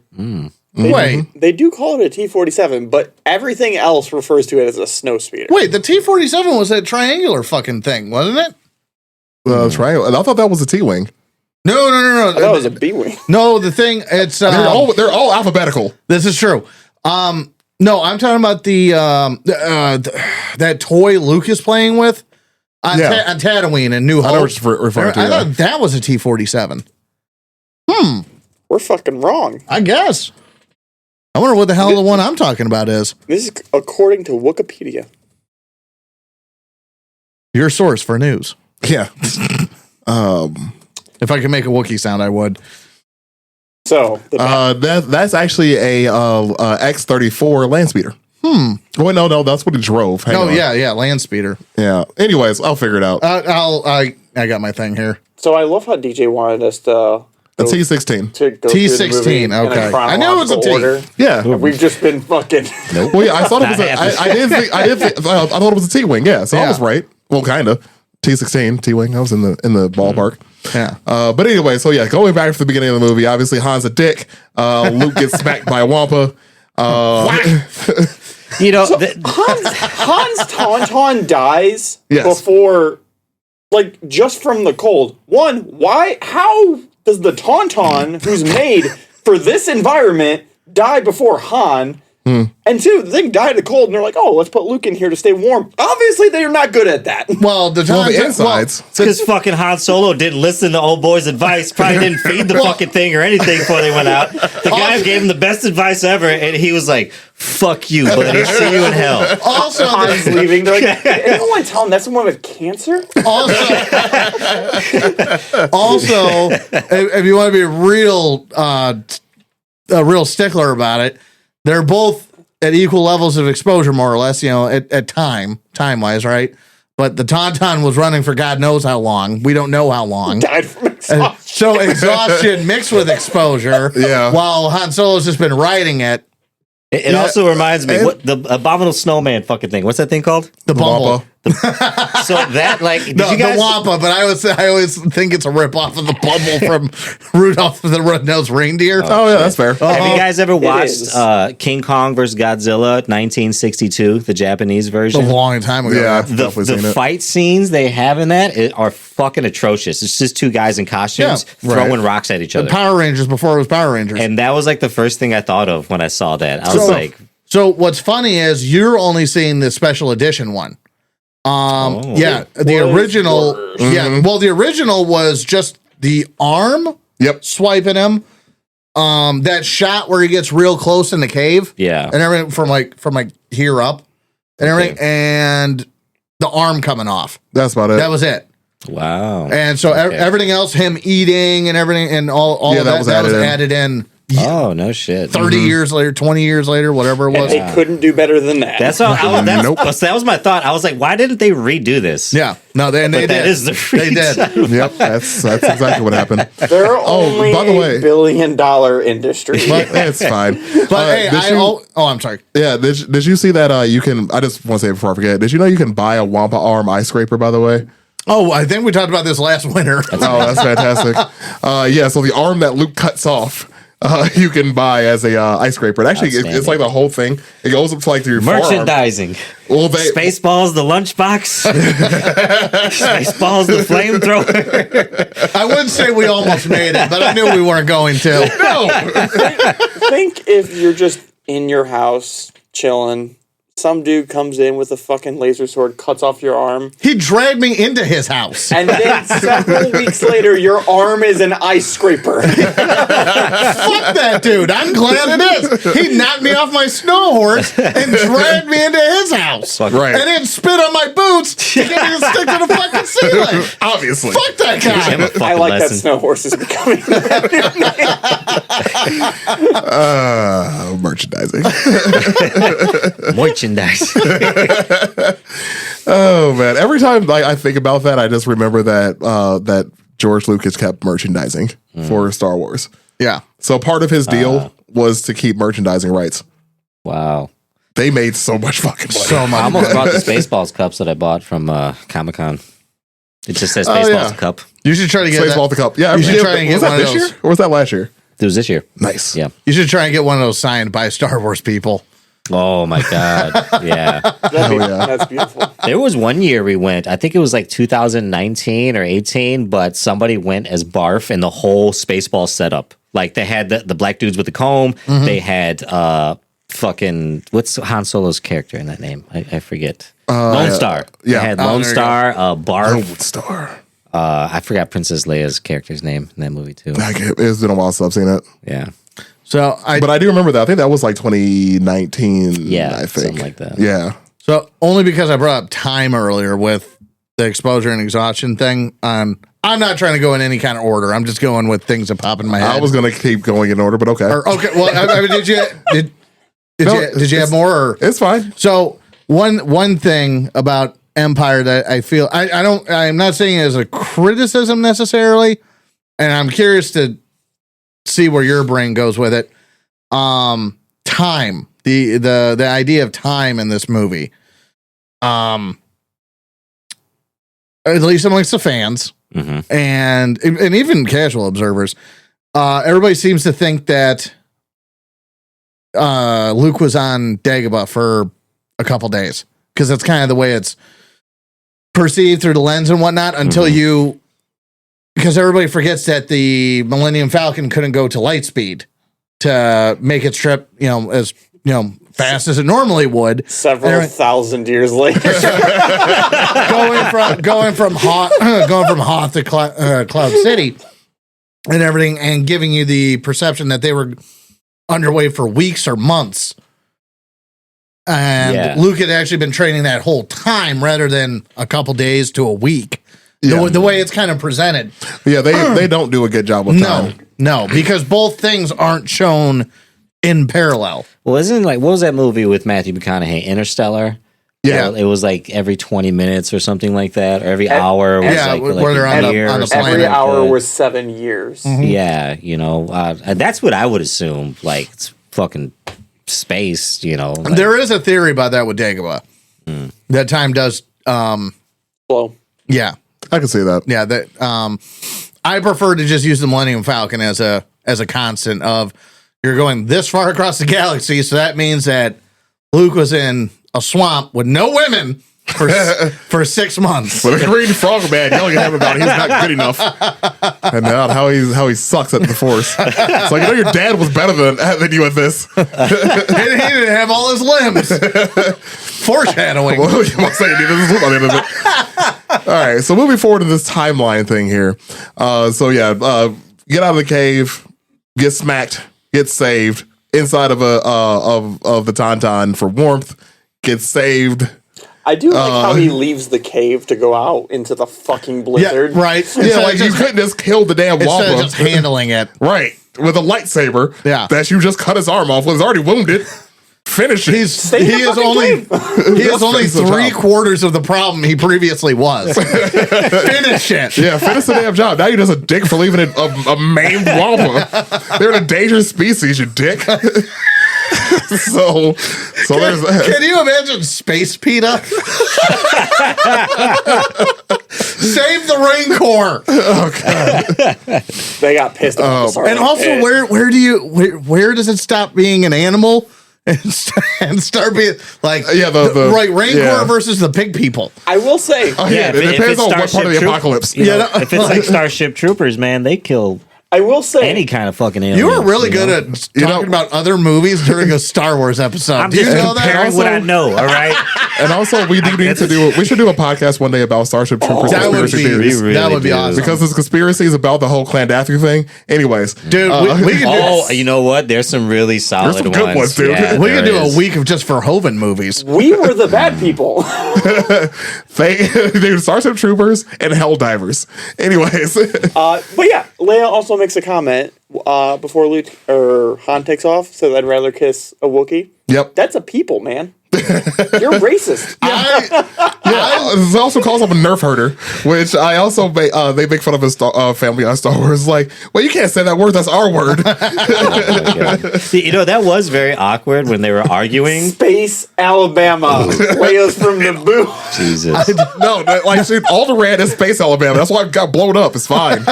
Wait, They do call it a T-47, but everything else refers to it as a snow speeder. wait. The T-47 was a triangular fucking thing, wasn't it? Triangle. And I thought that was a T-wing. No. That was a B-wing. No, the thing. It's They're all alphabetical. This is true. No, I'm talking about the that toy Luke is playing with on, Yeah. on Tatooine and New I know Hope. what you're referring to. I yeah. thought that was a T-47. We're fucking wrong. I guess. I wonder what the hell the one I'm talking about is. This is according to Wikipedia. Your source for news. Yeah. If I could make a Wookiee sound, I would. So, That's actually a X-34 land speeder. Oh, wait, no, that's what he drove. Hang on. Yeah, land speeder. Yeah. Anyways, I'll figure it out. I got my thing here. so I love how DJ wanted us to A T-16. go T16, through the movie in a okay. I knew it was a chronological T. order. Yeah. We've just been fucking. Well, yeah, I thought it was. I thought it was a T-wing. Yeah, so I Yeah. was right. Well, kind of. T-16 T-wing. I was in the ballpark. Yeah. But anyway, so yeah, going back to the beginning of the movie, obviously Han's a dick. Luke gets smacked by a Wampa. You know, Han's Tauntaun dies Yes. before, like, just from the cold. One, why? How does the Tauntaun, who's made for this environment, die before Han? And two, the thing died of the cold, and they're like, "Oh, let's put Luke in here to stay warm." Obviously, they are not good at that. Well, the time the insides. because fucking Han Solo didn't listen to old boy's advice, probably didn't feed the fucking thing or anything before they went out. The guy gave him the best advice ever, and he was like, "Fuck you, buddy. See you in hell." also, Han's leaving. They're like, "Did anyone tell him that's someone with cancer?" also, if you want to be a real stickler about it, they're both at equal levels of exposure, more or less. You know, at time wise, right? But the Tauntaun was running for God knows how long. We don't know how long. Died from exhaustion. So exhaustion mixed with exposure. Yeah. While Han Solo's just been riding it. It also reminds me, what the abominable snowman fucking thing. What's that thing called? The Bumble. So that, like, did No, you guys? the Wampa, but I always think it's a ripoff of the bubble from Rudolph the Red-Nosed Reindeer. Oh yeah, that's fair. Have you guys ever is. watched King Kong vs. Godzilla 1962, the Japanese a version? long time ago. Yeah, The definitely seen it. fight scenes they have in that are fucking atrocious. It's just two guys in costumes Yeah, throwing rocks at each The other. Power Rangers before it was Power Rangers. And that was like the first thing I thought of when I saw that. I was like, So what's funny is you're only seeing the special edition one. Yeah, the was original. worse. Yeah, well, the original was just the arm Yep. swiping him. That shot where he gets real close in the cave. yeah. And everything from like here up, and everything, and the arm coming off. That's about it. That was it. Wow. And so everything else, him eating and everything, and all Yeah, of that that, was that was added in. added in Oh, no shit. 30 years later, 20 years later, whatever it And was. they couldn't do better than that. That's what I was, Nope. that was my thought. I was like, why didn't they redo this? Yeah, no, they But did. that is the They did. reason. Yep, that's exactly what happened. They're only by the way- $1 billion industry. It's fine. But hey, I'm sorry. Yeah, did you see that you can, I just want to say it before I forget, did you know you can buy a Wampa arm ice scraper, by the way? Oh, I think we talked about this last winter. Oh, that's fantastic. Yeah, so the arm that Luke cuts off, you can buy as a ice scraper. And actually, it's like the whole thing. It goes up to like your forearm. Merchandising. Well, they, Spaceballs, the lunchbox. Spaceballs, the flamethrower. I wouldn't say we almost made it, but I knew we weren't going to. Think if you're just in your house chilling, some dude comes in with a fucking laser sword, cuts off your arm, He dragged me into his house. and then several weeks later, your arm is an ice scraper. Fuck that dude. I'm glad it is. He knocked me off my snow horse and dragged me into his house. Right. And then spit on my boots to get me to stick to the fucking ceiling. obviously. Fuck that guy. I like that snow horse is becoming. Merchandising. Merchandise. Oh man! Every time I think about that, I just remember that that George Lucas kept merchandising for Star Wars. Yeah. So part of his deal was to keep merchandising rights. Wow. They made so much fucking money. So I much. almost brought the Spaceballs cups that I bought from Comic-Con. It just says Oh, Spaceballs yeah. cup. You should try to get Baseball that. the cup. Yeah, You should try and was get that one of this those. year or was that last year? It was this year. Nice. Yeah. You should try and get one of those signed by Star Wars people. Oh my God. Yeah. That's beautiful. There was one year we went, I think it was like 2019 or 18, but somebody went as Barf and the whole Spaceball setup. Like they had the black dudes with the comb. They had fucking, what's Han Solo's character in that name? I forget. Lone Star. yeah. They had Oh, Lone there you go. Star, Barf. Oh, Star. I forgot Princess Leia's character's name in that movie too. It's been a while since I've seen it, Yeah. So but I do remember that. I think that was like 2019. Yeah, I think something like that. Yeah. So only because I brought up time earlier with the exposure and exhaustion thing. I'm not trying to go in any kind of order. I'm just going with things that pop in my head. I was gonna keep going in order, but okay, Okay. Well, I mean, did you have more? Or? it's fine. So one thing about Empire that I feel I'm not saying it as a criticism necessarily, and I'm curious to see where your brain goes with it. Time, the idea of time in this movie. At least amongst the fans Mm-hmm. and even casual observers, everybody seems to think that Luke was on Dagobah for a couple days because that's kind of the way it's perceived through the lens and whatnot until because everybody forgets that the Millennium Falcon couldn't go to light speed to make its trip, as fast as it normally would. Several thousand years later. going from Hoth to Cloud City and everything, and giving you the perception that they were underway for weeks or months. And Luke had actually been training that whole time rather than a couple days to a week. Yeah. The way it's kind of presented. Yeah, they don't do a good job with time. No, because both things aren't shown in parallel. Well, isn't what was that movie with Matthew McConaughey, Interstellar? Yeah. It was like every 20 minutes or something like that, or every hour. Was yeah, like where they're on a the- year on or the something Every like hour that. was 7 years. Yeah, and that's what I would assume. Like it's fucking space, like- There is a theory about that with Dagobah. That time does Slow. Yeah. I can see that. Yeah, that I prefer to just use the Millennium Falcon as a constant of you're going this far across the galaxy, so that means that Luke was in a swamp with no women for 6 months. But a green frog man yelling at him about he's not good enough, and how he sucks at the Force. It's like, your dad was better than you at this. He didn't have all his limbs. Foreshadowing. Well, you must say he needed his lip on the end of it. All right, so moving forward to this timeline thing here. Get out of the cave, get smacked, get saved inside of the Tauntaun for warmth, get saved. I do like how he leaves the cave to go out into the fucking blizzard. Yeah, right. Yeah, like you couldn't just kill the damn Instead of Wampa. just handling it. Right. With a lightsaber. Yeah. That you just cut his arm off. Was already wounded. Finish it. He is only Finish the job. 3/4 of the problem he previously was. Finish it. Yeah, finish the damn job. Now you're just a dick for leaving a maimed Wampa. They're an endangered species, you dick. So there's that. Can you imagine Space PETA? Save the Rain Corps. They got pissed off. And also, where does it stop being an animal and start being like the Rain Corps versus the pig people? I will say, it depends on what part of the apocalypse. If it's like Starship Troopers, man, they kill I will say, any kind of fucking alien. You were really good at talking about other movies during a a Wars episode. I'm Do you just know that? comparing what I know, all right? And also, we should do a podcast one day about Starship Troopers That would conspiracy be theories. that would be awesome. Because this conspiracy is about the whole Clan Dathru thing. Anyways, Dude, we could Oh, you know what? There's some really solid some good ones, dude. we there could do is. a week of just Verhoeven movies. we were the bad people. they Starship Troopers and Helldivers. Anyways, But yeah, Leia also makes a comment before Luke or Han takes off. So I'd rather kiss a Wookiee. yep. That's a people, man. You're racist. It also calls him a nerf herder, which I also they make fun of his family on Star Wars. Like, well, you can't say that word. That's our word. See, that was very awkward when they were arguing. Space Alabama. Leia's from Naboo. Jesus. No, Alderaan is Space Alabama. That's why it got blown up. It's fine.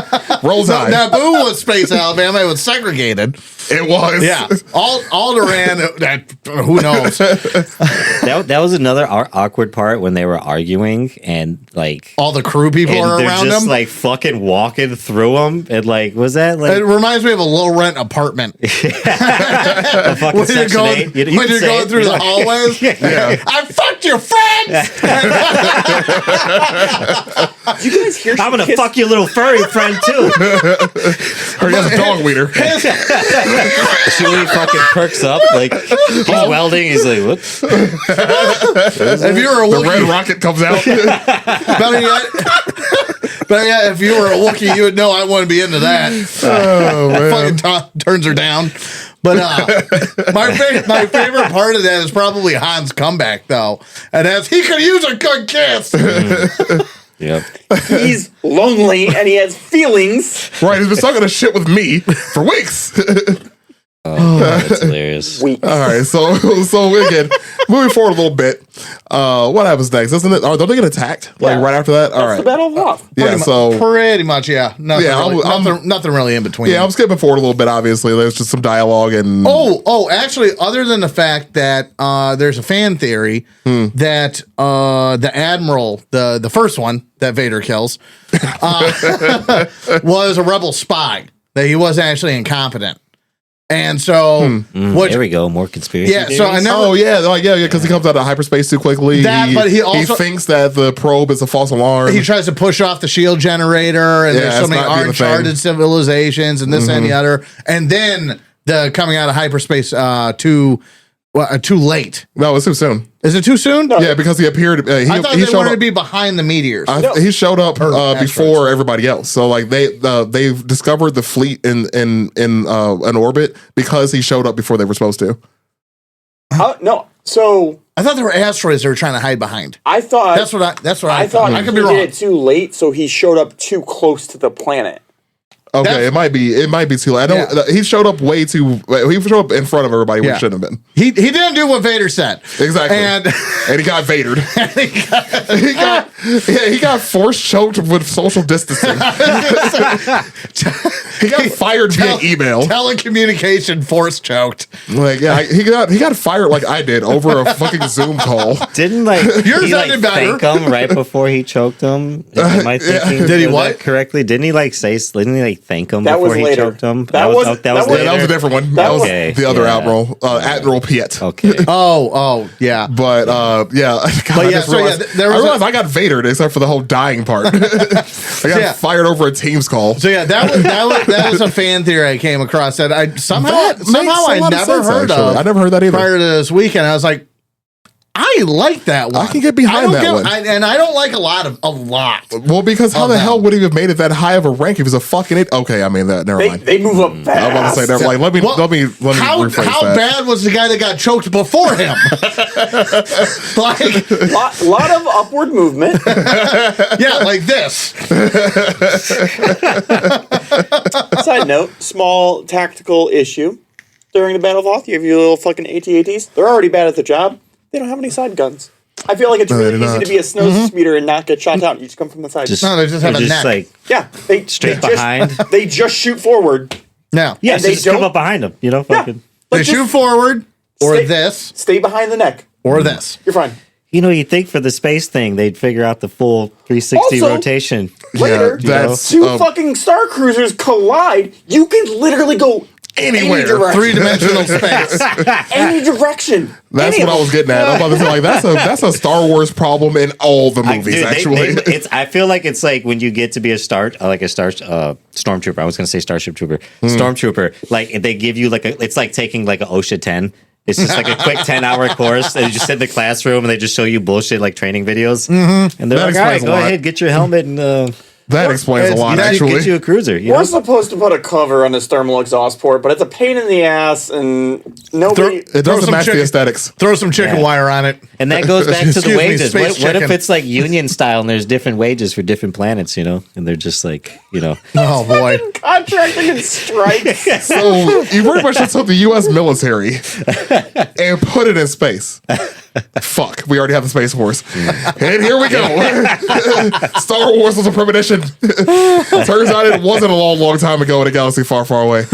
Roll Tide. Naboo was Space Alabama. It was segregated. It was. Yeah. Alderaan, who knows? That was another awkward part when they were arguing and like All the crew people and are they're around just them. like fucking walking through them and like was that It like reminds me of a low rent apartment. a fucking When you're Section 8? going, You when can you're say going it. through You're the like- hallways. Yeah. I fucked your friends. You guys hear? I'm gonna fuck your little furry friend too. Or he has a dog weeder. Chewie fucking perks up like he's welding. He's like, what? If you were a The red Wookiee, rocket comes out. better yet, if you were a Wookiee, you would know I wouldn't be into that. Oh man. Fucking turns her down. But my favorite part of that is probably Han's comeback, though, and that's he could use a good kiss. Yep. He's lonely and he has feelings. Right, he's been sucking a shit with me for weeks. That's hilarious. Weak. All right, so again, moving forward a little bit, what happens next? Isn't it? Don't they get attacked Yeah. right after that? All That's the right, Battle of Hoth. yeah. So Pretty much, yeah. Nothing, Yeah, really, nothing really in between. yeah, I'm skipping forward a little bit. Obviously, there's just some dialogue and Actually, other than the fact that there's a fan theory that the Admiral, the first one that Vader kills, was a rebel spy. That he was actually incompetent. And so, There we go. More conspiracy. Yeah, so I theories. never. because he comes out of hyperspace too quickly. But he also- thinks that the probe is a false alarm. He tries to push off the shield generator, and Yeah, there's so that's many not being the thing. uncharted civilizations, and this and the other. And then the coming out of hyperspace too late. No, it's too soon. Is it too soon? Yeah, because he appeared. I thought he they showed wanted up. to be behind the meteors. He showed up asteroids. before everybody else. So like they've discovered the fleet in an orbit because he showed up before they were supposed to. No. So I thought there were asteroids they were trying to hide behind. I thought That's what I I thought I he could be did wrong. it too late, so he showed up too close to the planet. Okay, it might be too late. I know he showed up he showed up in front of everybody when he shouldn't have been. He didn't do what Vader said. Exactly. And he got Vadered. he got force choked with social distancing. He got fired via email. Telecommunication force choked. Like, yeah, he got fired like I did over a fucking Zoom call. Didn't Yours he sounded better. thank him right before he choked him? Am I thinking Did he of what? that correctly? Didn't he didn't he thank him That before was he later. choked him? That was later? That was a different one. That was Okay, the other yeah. Admiral, Admiral Piet. Okay. Oh, yeah. But yeah, God, I just realized, there was I realized I got Vadered except for the whole dying part. I got fired over a Teams call. So yeah, that was a fan theory I came across that I somehow I never heard of. I never heard that either. Prior to this weekend, I was like, I like that one. I can get behind that one. And I don't like a lot. Well, because how the hell would he have made it that high of a rank if he's a fucking idiot? Okay, I mean that. Never mind. They move up fast. I was about to say, never mind. Let me rephrase how that. bad was the guy that got choked before him? Like, lot of upward movement. yeah, like this. Side note, small tactical issue. During the Battle of Hoth, you have your little fucking AT-ATs. They're already bad at the job. They don't have any side guns. I feel like it's really easy to be a snow speeder and not get shot down. You just come from the side. They just have a neck. Like they straight just, behind. They just shoot forward. No. Yeah, And so they just come don't- up behind him. You know, fucking. They just shoot forward or stay- this Stay behind the neck. or this. You're fine. You know, you'd think for the space thing, they'd figure out the full 360 Also- rotation. Later, that's two fucking star cruisers collide. You can literally go Anywhere. any direction. Three-dimensional space. Any direction. That's Any what I of was them. getting at. I'm about to say, like, that's a Star Wars problem in all the movies. Dude, actually, I feel like it's like when you get to be a stormtrooper. I was going to say Starship Trooper, stormtrooper. Like they give you it's like taking like an OSHA 10. It's just like a quick 10-hour course. And you just sit in the classroom and they just show you bullshit like training videos. And they're That like, all right, explains a go lot. ahead, get your helmet and that explains a lot. Actually, get you a cruiser. You We're know? supposed to put a cover on this thermal exhaust port, but it's a pain in the ass, and nobody. it Throw doesn't some match the chicken- aesthetics. Throw some chicken wire on it. And that goes back to the Excuse me, wages. space What if chicken. it's like union style and there's different wages for different planets, you know? And they're just like, you know. Oh boy. Contracting and strikes. So you pretty much just took the U.S. military and put it in space. Fuck, we already have the Space Force, and here we go. Star Wars was a premonition. Turns out it wasn't a long time ago in a galaxy far, far away.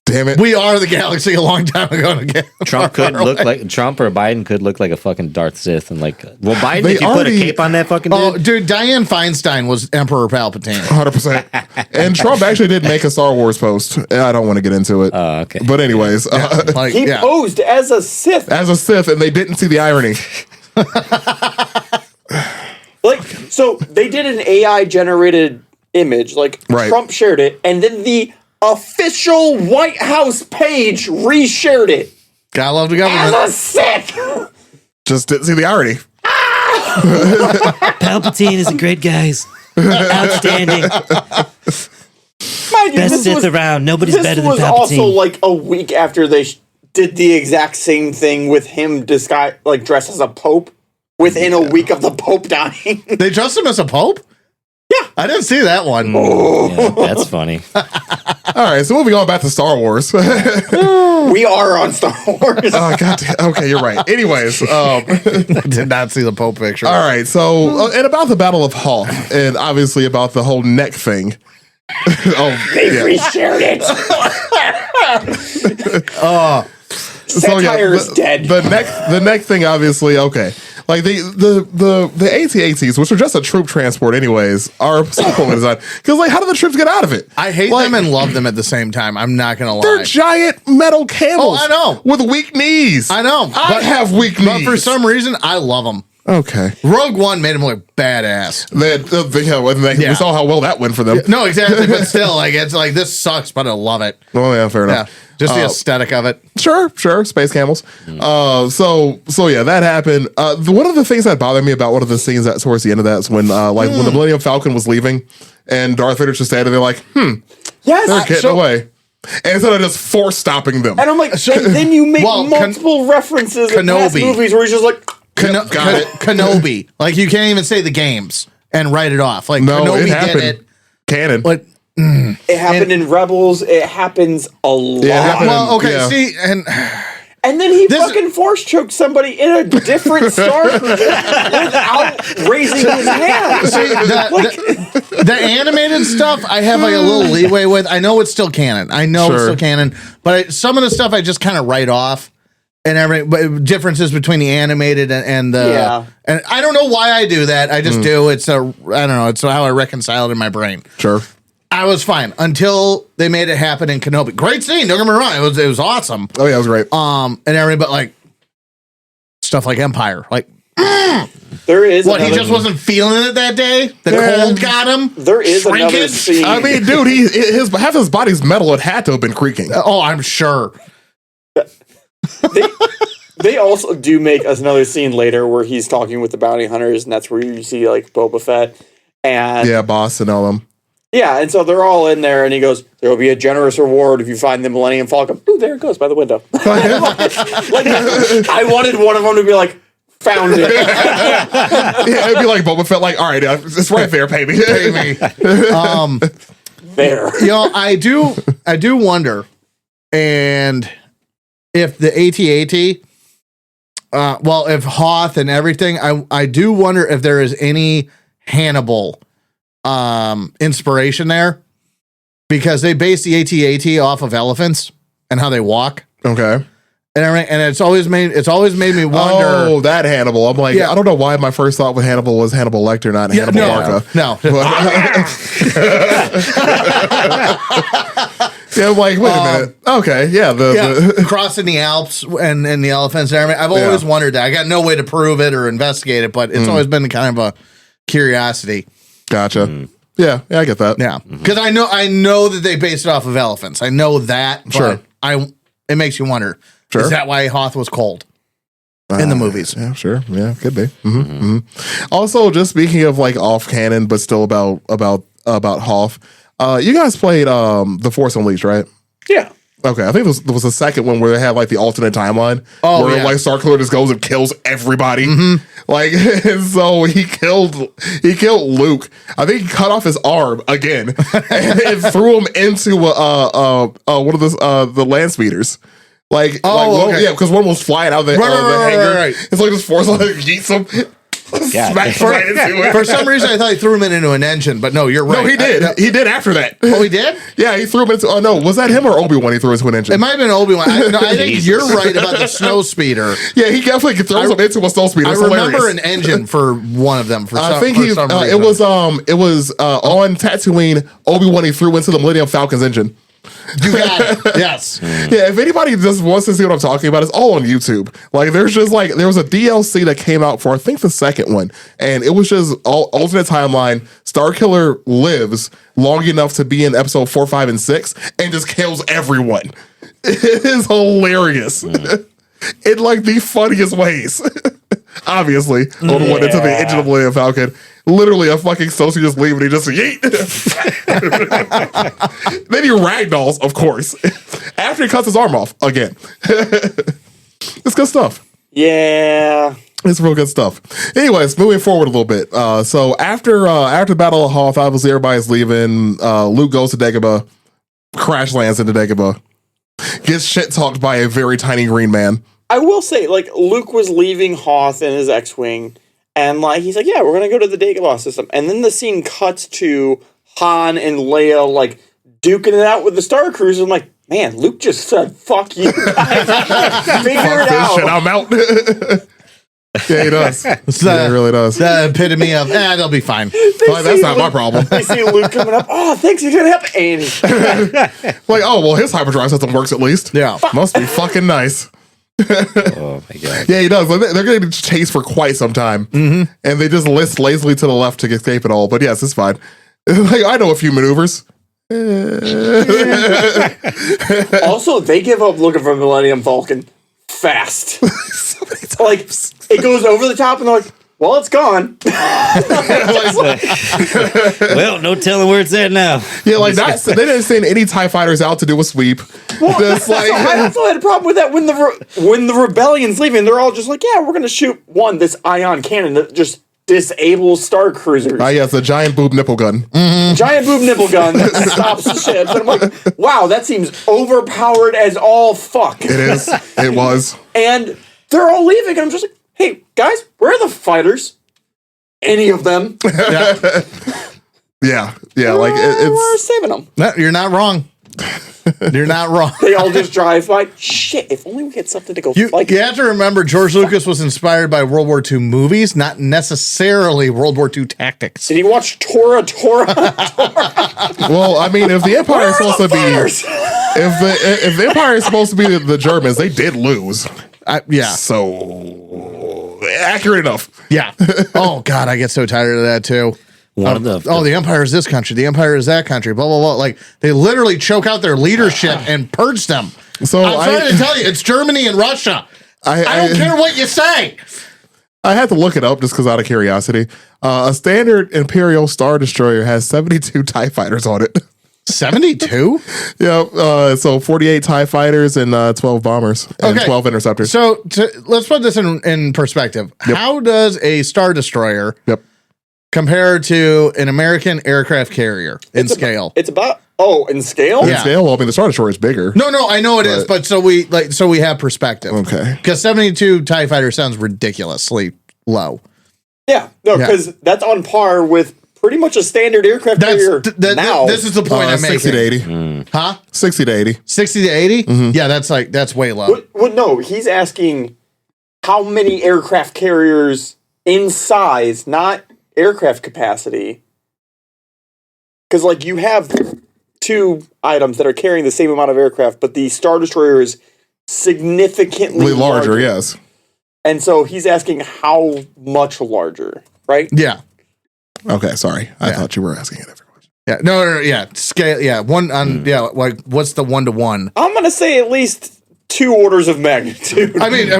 Damn it. We are the galaxy a long time ago again. Trump or Biden could look like a fucking Darth Sith and like Biden, They if you put a already- cape on that fucking Oh, dude. dude, Dianne Feinstein was Emperor Palpatine. 100%. And Trump actually did make a Star Wars post. I don't want to get into it. Okay. But anyways, Like, He posed as a Sith. as a Sith, and they didn't see the irony. Like, so they did an AI generated image. Like, Right. Trump shared it, and then the official White House page reshared it Gotta love the as government. a Sith. Just didn't see the irony. Palpatine is a great guy. Outstanding. Mind you, Best this Sith was, around. Nobody's this better than was Palpatine. also like a week after they did the exact same thing with him dressed as a pope within a week of the Pope dying. They dressed him as a pope? Yeah. I didn't see that one. Yeah, that's funny. All right, so moving on back to Star Wars. We are on Star Wars. Oh, God. Okay, you're right. Anyways, I did not see the pope picture. all right. So, and about the Battle of Hoth, and obviously about the whole neck thing. They reshared it. Satire is dead. The neck thing, obviously, okay. Like the AT-ATs, which are just a troop transport, anyways, are so cool in design. Because like, how do the troops get out of it? I hate them and love them at the same time. I'm not gonna lie. They're giant metal camels. Oh, I know. With weak knees. I know. I have weak knees. But for some reason, I love them. Okay. Rogue One made him look badass. We saw how well that went for them. No, exactly. But still, like it's like this sucks, but I love it. Oh yeah, fair Yeah, enough. just the aesthetic of it. Sure, space camels. So yeah, that happened. One of the things that bothered me about one of the scenes that towards the end of that is when when the Millennium Falcon was leaving, and Darth Vader just standing there like, Yes. they're getting away, and instead of just force stopping them. And I'm like, and then you make Well, multiple references in past Kenobi. movies where he's just like, Got it. Kenobi. Like you can't even say the games and write it off. Like No, Kenobi it happened. did it. Canon. But It happened in Rebels. It happens a lot. Yeah, it happened Well, okay, Yeah. see, and And then he This- fucking force choked somebody in a different Star Cruiser without raising his hand. see, the animated stuff I have like a little leeway with. I know it's still canon. I know it's Sure. still canon, but some of the stuff I just kind of write off. And everything, but differences between the animated and the Yeah. and I don't know why I do that. I just do. It's I don't know. It's how I reconcile it in my brain. Sure. I was fine until they made it happen in Kenobi. Great scene. Don't get me wrong. It was awesome. Oh yeah, it was great. And everything, but like stuff like Empire, like There is what he another- just wasn't feeling it that day. The Yeah. cold got him. There is another Shrinkage. scene. I mean, dude, his half his body's metal. It had to have been creaking. Oh, I'm sure. They also do make us another scene later where he's talking with the bounty hunters, and that's where you see like Boba Fett and Yeah, boss and all them. yeah, and so they're all in there, and he goes, "There will be a generous reward if you find the Millennium Falcon." Ooh, there it goes by the window. Like, I wanted one of them to be like, "Found it." Yeah, it'd be like Boba Fett. Like, all right, it's right there, pay me. There. You know, I do wonder, and if the AT-AT, well, if Hoth and everything, I do wonder if there is any Hannibal inspiration there, because they base the AT-AT off of elephants and how they walk, Okay. and it's always made me wonder. Oh, that Hannibal. I'm like, Yeah. I don't know why my first thought with Hannibal was Hannibal Lecter, not Hannibal Barca. no. Yeah, I'm like, wait a minute. Okay, yeah. The Crossing the Alps and the elephants and everything. I've always Yeah. wondered that. I got no way to prove it or investigate it, but it's always been kind of a curiosity. gotcha. Yeah, I get that. Yeah, because I know that they based it off of elephants. I know that. But Sure. it makes you wonder. Sure. Is that why Hoth was cold in the movies? Yeah, sure. Yeah, could be. Also, just speaking of like off canon, but still about Hoth. You guys played The Force Unleashed, right? Yeah. Okay, I think there was a second one where they had like the alternate timeline, Oh, where yeah. like Starkiller just goes and kills everybody. Like, and so he killed Luke. I think he cut off his arm again and threw him into one of the land speeders. Like, okay. yeah, because one was flying out of the hangar. right. It's like this Force like yeets him, smacks right into it. For some reason, I thought he threw him into an engine, but no, you're right. No, he did. He did after that. Oh, he did? Yeah, he threw him into. Oh no, was that him or Obi-Wan? He threw into an engine. It might have been Obi-Wan. I think you're right about the snow speeder. Yeah, he definitely throws him into a snow speeder. I It's remember hilarious. an engine for one of them. I think it was on Tatooine. Obi-Wan he threw into the Millennium Falcon's engine. You got it. Yes. Yeah, if anybody just wants to see what I'm talking about, it's all on YouTube. Like, there was a DLC that came out for I think the second one, and it was just alternate timeline. Starkiller lives long enough to be in episode 4, 5, and 6, and just kills everyone. It is hilarious. In like the funniest ways. Obviously, Obi-Wan into the engine of the Millennium Falcon. Literally a fucking Sosi just leave and he just yeet. Then he ragdolls, of course. After he cuts his arm off again. It's good stuff. Yeah. It's real good stuff. Anyways, moving forward a little bit. So after Battle of Hoth, obviously everybody's leaving. Luke goes to Dagobah, crash lands into Dagobah, gets shit talked by a very tiny green man. I will say, like, Luke was leaving Hoth in his X-Wing, and, like, he's like, yeah, we're going to go to the Dagobah system. And then the scene cuts to Han and Leia, like, duking it out with the Star Cruiser. I'm like, man, Luke just said, fuck you guys. Figure it This shit, out. I'm out. Yeah, he does. Yeah, he really does. The epitome of, they'll be fine. Like, that's not my problem. They see Luke coming up. Oh, thanks, you're going to help. And Like, oh, well, his hyperdrive system works at least. Yeah. Must be fucking nice. Oh my god. Yeah, he does. Like, they're going to chase for quite some time. And they just list lazily to the left to escape it all. But yes, it's fine. Like, I know a few maneuvers. also, they give up looking for Millennium Falcon fast. So many times. Like, it goes over the top, and they're like, well, it's gone. Well, no telling where it's at now. Yeah, like they didn't send any TIE fighters out to do a sweep. Just So I also had a problem with that when the rebellion's leaving. They're all just like, yeah, we're going to shoot this ion cannon that just disable Star Cruisers. Yeah, it's a giant boob nipple gun. Giant boob nipple gun that stops the ships. And I'm like, wow, that seems overpowered as all fuck. It is. It was. And they're all leaving. And I'm just like, hey, guys, where are the fighters? Any of them? Yeah. Like We're it's. saving them. No, you're not wrong. You're not wrong. They all just drive by. Shit, if only we had something to go You fight. have to remember, George Lucas was inspired by World War II movies, not necessarily World War II tactics. Did he watch Tora? Well, I mean, if the Empire is supposed to be, if the Empire is supposed to be the Germans, they did lose. Yeah. So accurate enough. Yeah. Oh, God, I get so tired of that, too. The Empire is this country. The Empire is that country. Blah, blah, blah. Like, they literally choke out their leadership and purge them. So I'm sorry to tell you, it's Germany and Russia. I don't care what you say. I had to look it up just because out of curiosity. A standard Imperial Star Destroyer has 72 TIE fighters on it. 72? Yeah, so 48 TIE fighters and 12 bombers and 12 interceptors. So let's put this in perspective. Yep. How does a Star Destroyer compare to an American aircraft carrier in scale? It's about in scale? In scale, well, I mean, the Star Destroyer is bigger. No, I know it is, but so we have perspective. Okay. Because 72 TIE fighters sounds ridiculously low. Yeah. No, because that's on par with pretty much a standard aircraft carrier now. This is the point I'm making. 60 to 80. Huh? 60 to 80. 60 to 80? Yeah, that's way low. Well, no, he's asking how many aircraft carriers in size, not aircraft capacity. Because, like, you have two items that are carrying the same amount of aircraft, but the Star Destroyer is significantly larger, yes. And so he's asking how much larger, right? Yeah. Okay, sorry. I thought you were asking a different question. Yeah. No, yeah. Scale. Yeah. Like, what's the 1-to-1? I'm going to say at least 2 orders of magnitude. I mean,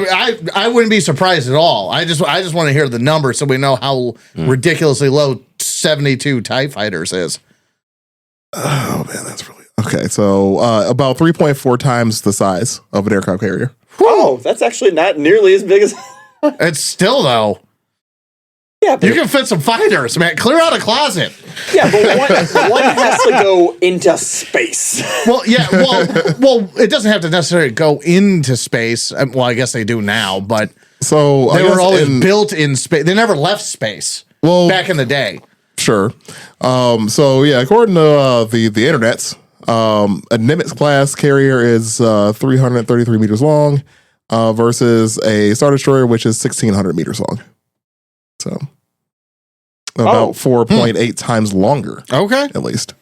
I wouldn't be surprised at all. I just want to hear the number so we know how ridiculously low 72 TIE fighters is. Oh, man, that's really... Okay, so about 3.4 times the size of an aircraft carrier. Oh, that's actually not nearly as big as... It's still, though. Yeah, but you can fit some fighters, man. Clear out a closet. Yeah, but one has to go into space. Well, yeah. Well, it doesn't have to necessarily go into space. Well, I guess they do now, but so they were always built in space. They never left space. Well, back in the day. Sure. So yeah, according to the internets, a Nimitz class carrier is 333 meters long versus a Star Destroyer, which is 1,600 meters long. So about 4.8 times longer. Okay. At least.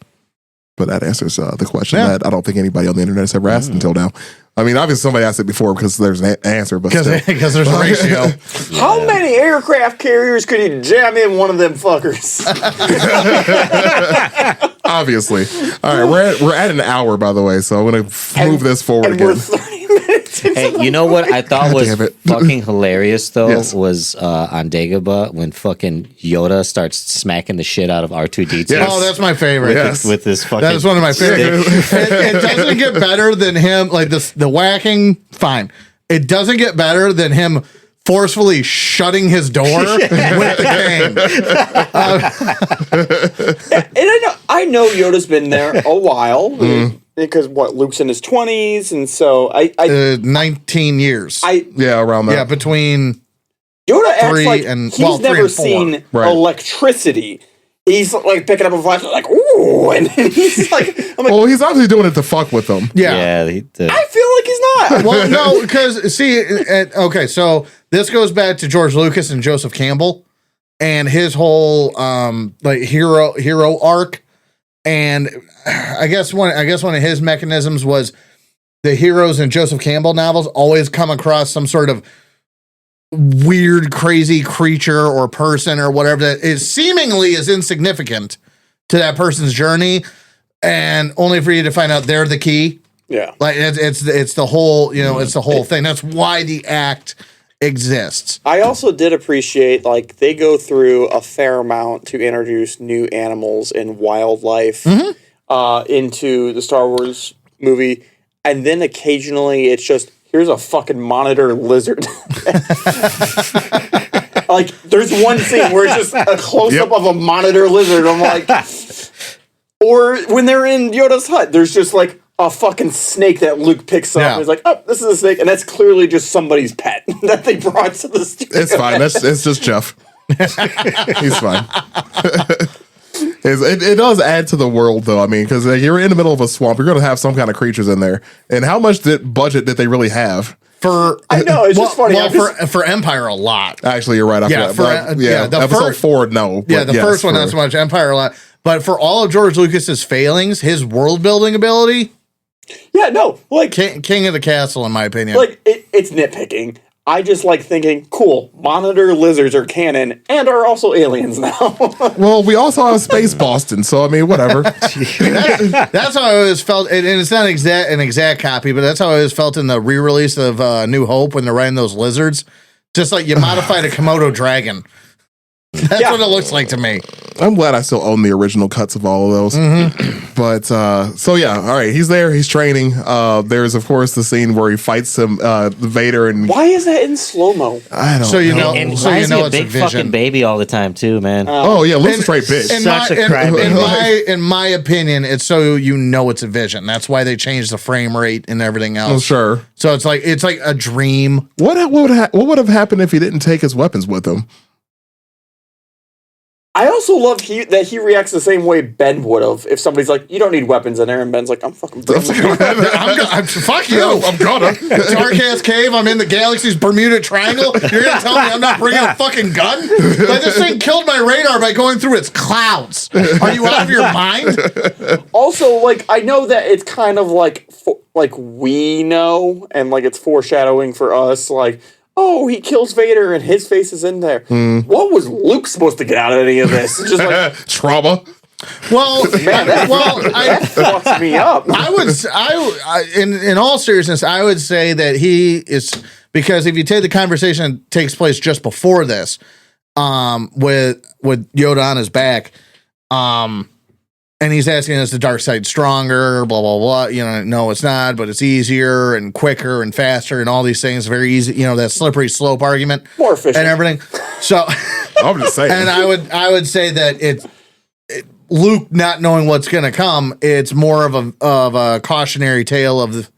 But that answers the question that I don't think anybody on the internet has ever asked until now. I mean, obviously somebody asked it before because there's an answer, but because there's a ratio. How many aircraft carriers could you jam in one of them fuckers? Obviously. All right, we're at an hour, by the way, so I'm going to move this forward again. We're 30 minutes. Hey, you know what I thought was fucking hilarious though was on Dagobah when fucking Yoda starts smacking the shit out of R2-D2. Yes. Oh, that's my favorite. With this fucking that is one of my favorites. It doesn't get better than him, like the whacking, fine. It doesn't get better than him forcefully shutting his door with the cane. And I know Yoda's been there a while because Luke's in his 20s, and so I 19 years. Around that. Yeah, between Yoda acts like and he's never seen electricity. He's like picking up a flashlight, like ooh, and he's like, I'm like, well, he's obviously doing it to fuck with them. Yeah, I feel like he's not. Well, no, because see, okay, so this goes back to George Lucas and Joseph Campbell and his whole like hero arc, and I guess one of his mechanisms was the heroes in Joseph Campbell novels always come across some sort of weird, crazy creature or person or whatever that is seemingly is insignificant to that person's journey, and only for you to find out they're the key. Yeah, like it's the whole it's the whole thing. That's why the act exists. I also did appreciate like they go through a fair amount to introduce new animals and wildlife into the Star Wars movie, and then occasionally it's just here's a fucking monitor lizard. Like, there's one scene where it's just a close up of a monitor lizard. I'm like, or when they're in Yoda's hut, there's just like a fucking snake that Luke picks up. Yeah. And he's like, oh, this is a snake, and that's clearly just somebody's pet that they brought to the studio. It's fine. It's just Jeff. He's fine. It does add to the world, though. I mean, because you're in the middle of a swamp, you're going to have some kind of creatures in there. And how much budget did they really have? I know, it's just funny. For Empire, a lot. Actually, you're right. I Yeah, forgot. for- yeah, the episode first- 4, no. Yeah, but the yes, first one, not so much. Empire, a lot. But for all of George Lucas's failings, his world building ability, Yeah, no, like, king of the castle, in my opinion. like it's nitpicking. I just like thinking, cool, monitor lizards are canon and are also aliens now. Well, we also have Space Boston, so I mean, whatever. That's how I always felt, and it's not an exact copy, but that's how I always felt in the re-release of New Hope when they're riding those lizards. Just like you modified a Komodo dragon. That's Yeah. what it looks like to me. I'm glad I still own the original cuts of all of those. But so yeah, all right, he's there, he's training. There's of course the scene where he fights Vader, and Why is that in slow-mo? I don't So you know, And so why you is he know a it's a big fucking vision. baby all the time too, man? Oh yeah, Luke's a straight bitch. Such a crybaby. In my opinion, it's so you know it's a vision. That's why they changed the frame rate and everything Oh, else. sure. So it's like a dream. What would have happened if he didn't take his weapons with him? I also love that he reacts the same way Ben would have if somebody's like, "You don't need weapons in there," and Ben's like, "I'm fucking." I'm fuck you. I'm gonna. Tarkas Cave. I'm in the galaxy's Bermuda Triangle. You're gonna tell me I'm not bringing a fucking gun? Like, this thing killed my radar by going through its clouds. Are you out of your mind? Also, like, I know that it's kind of like we know, and like it's foreshadowing for us, like. Oh, he kills Vader and his face is in there. What was Luke supposed to get out of any of this? Just like, Trauma. Well, man, that fucks me up. In all seriousness, I would say that he is, because if you take the conversation that takes place just before this, with Yoda on his back, and he's asking, is the dark side stronger? Blah, blah, blah. You know, no, it's not, but it's easier and quicker and faster and all these things. Very easy. You know, that slippery slope argument. More efficient. And everything. So, I'm just saying. and I would say that Luke not knowing what's going to come, it's more of a cautionary tale of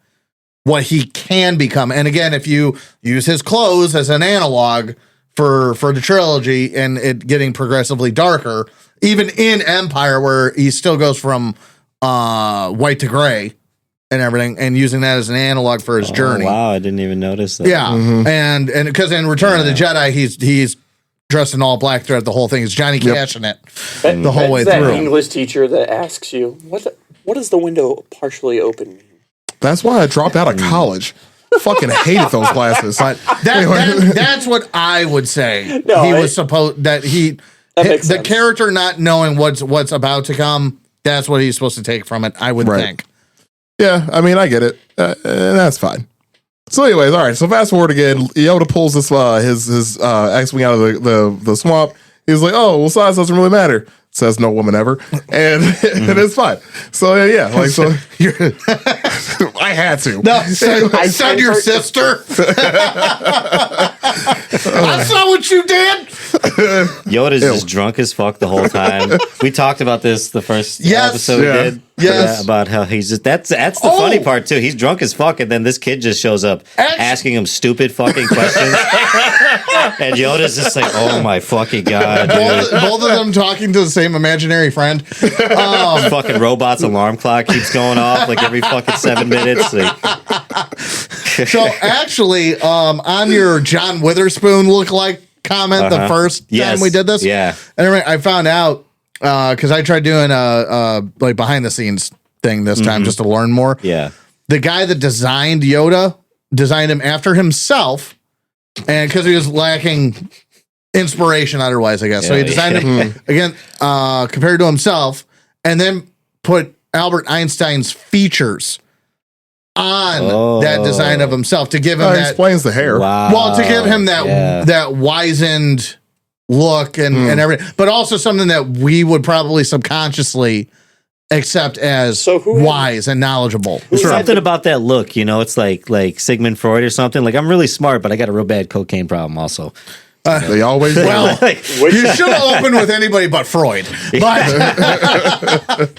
what he can become. And again, if you use his clothes as an analog for the trilogy and it getting progressively darker, even in Empire, where he still goes from white to gray and everything, and using that as an analog for his journey. Wow, I didn't even notice that. Yeah, and because in Return of the Jedi, he's dressed in all black throughout the whole thing. It's Johnny Cash in it the whole way That's that through. English teacher that asks you, what does the window partially open mean? That's why I dropped out of college. Fucking hated those classes. That's what I would say. No, he was supposed that he makes the sense. character not knowing what's about to come. That's what he's supposed to take from it. I would Right. think. Yeah, I mean, I get it. That's fine. So, anyways, all right. So, fast forward again. Yoda pulls his X-wing out of the swamp. He's like, "Oh, well, size doesn't really matter." Says no woman ever, and and it's fine. So yeah, like so, I had to. No, I said your sister. I saw what you did. Yoda's just drunk as fuck the whole time. We talked about this the first episode Yeah. we did. Yes. About how he's just that's the funny part too. He's drunk as fuck, and then this kid just shows up asking him stupid fucking questions. And Yoda's just like, oh my fucking god, dude. Both of them talking to the same imaginary friend. Fucking robot's alarm clock keeps going off like every fucking 7 minutes. Like, So actually, on your John Witherspoon lookalike comment, the first time we did this, Yeah. and I found out because I tried doing a like behind the scenes thing this time just to learn more. Yeah. The guy that designed Yoda designed him after himself, and because he was lacking inspiration otherwise, I guess. So he designed him again compared to himself, and then put Albert Einstein's features on that design of himself to give him That that. explains the hair. Wow. Well, to give him that that wizened look and everything, but also something that we would probably subconsciously accept as So who- wise and knowledgeable. There's something about that look, you know, it's like Sigmund Freud or something. Like, I'm really smart, but I got a real bad cocaine problem also. They always Well, will. you should have opened with anybody but Freud. But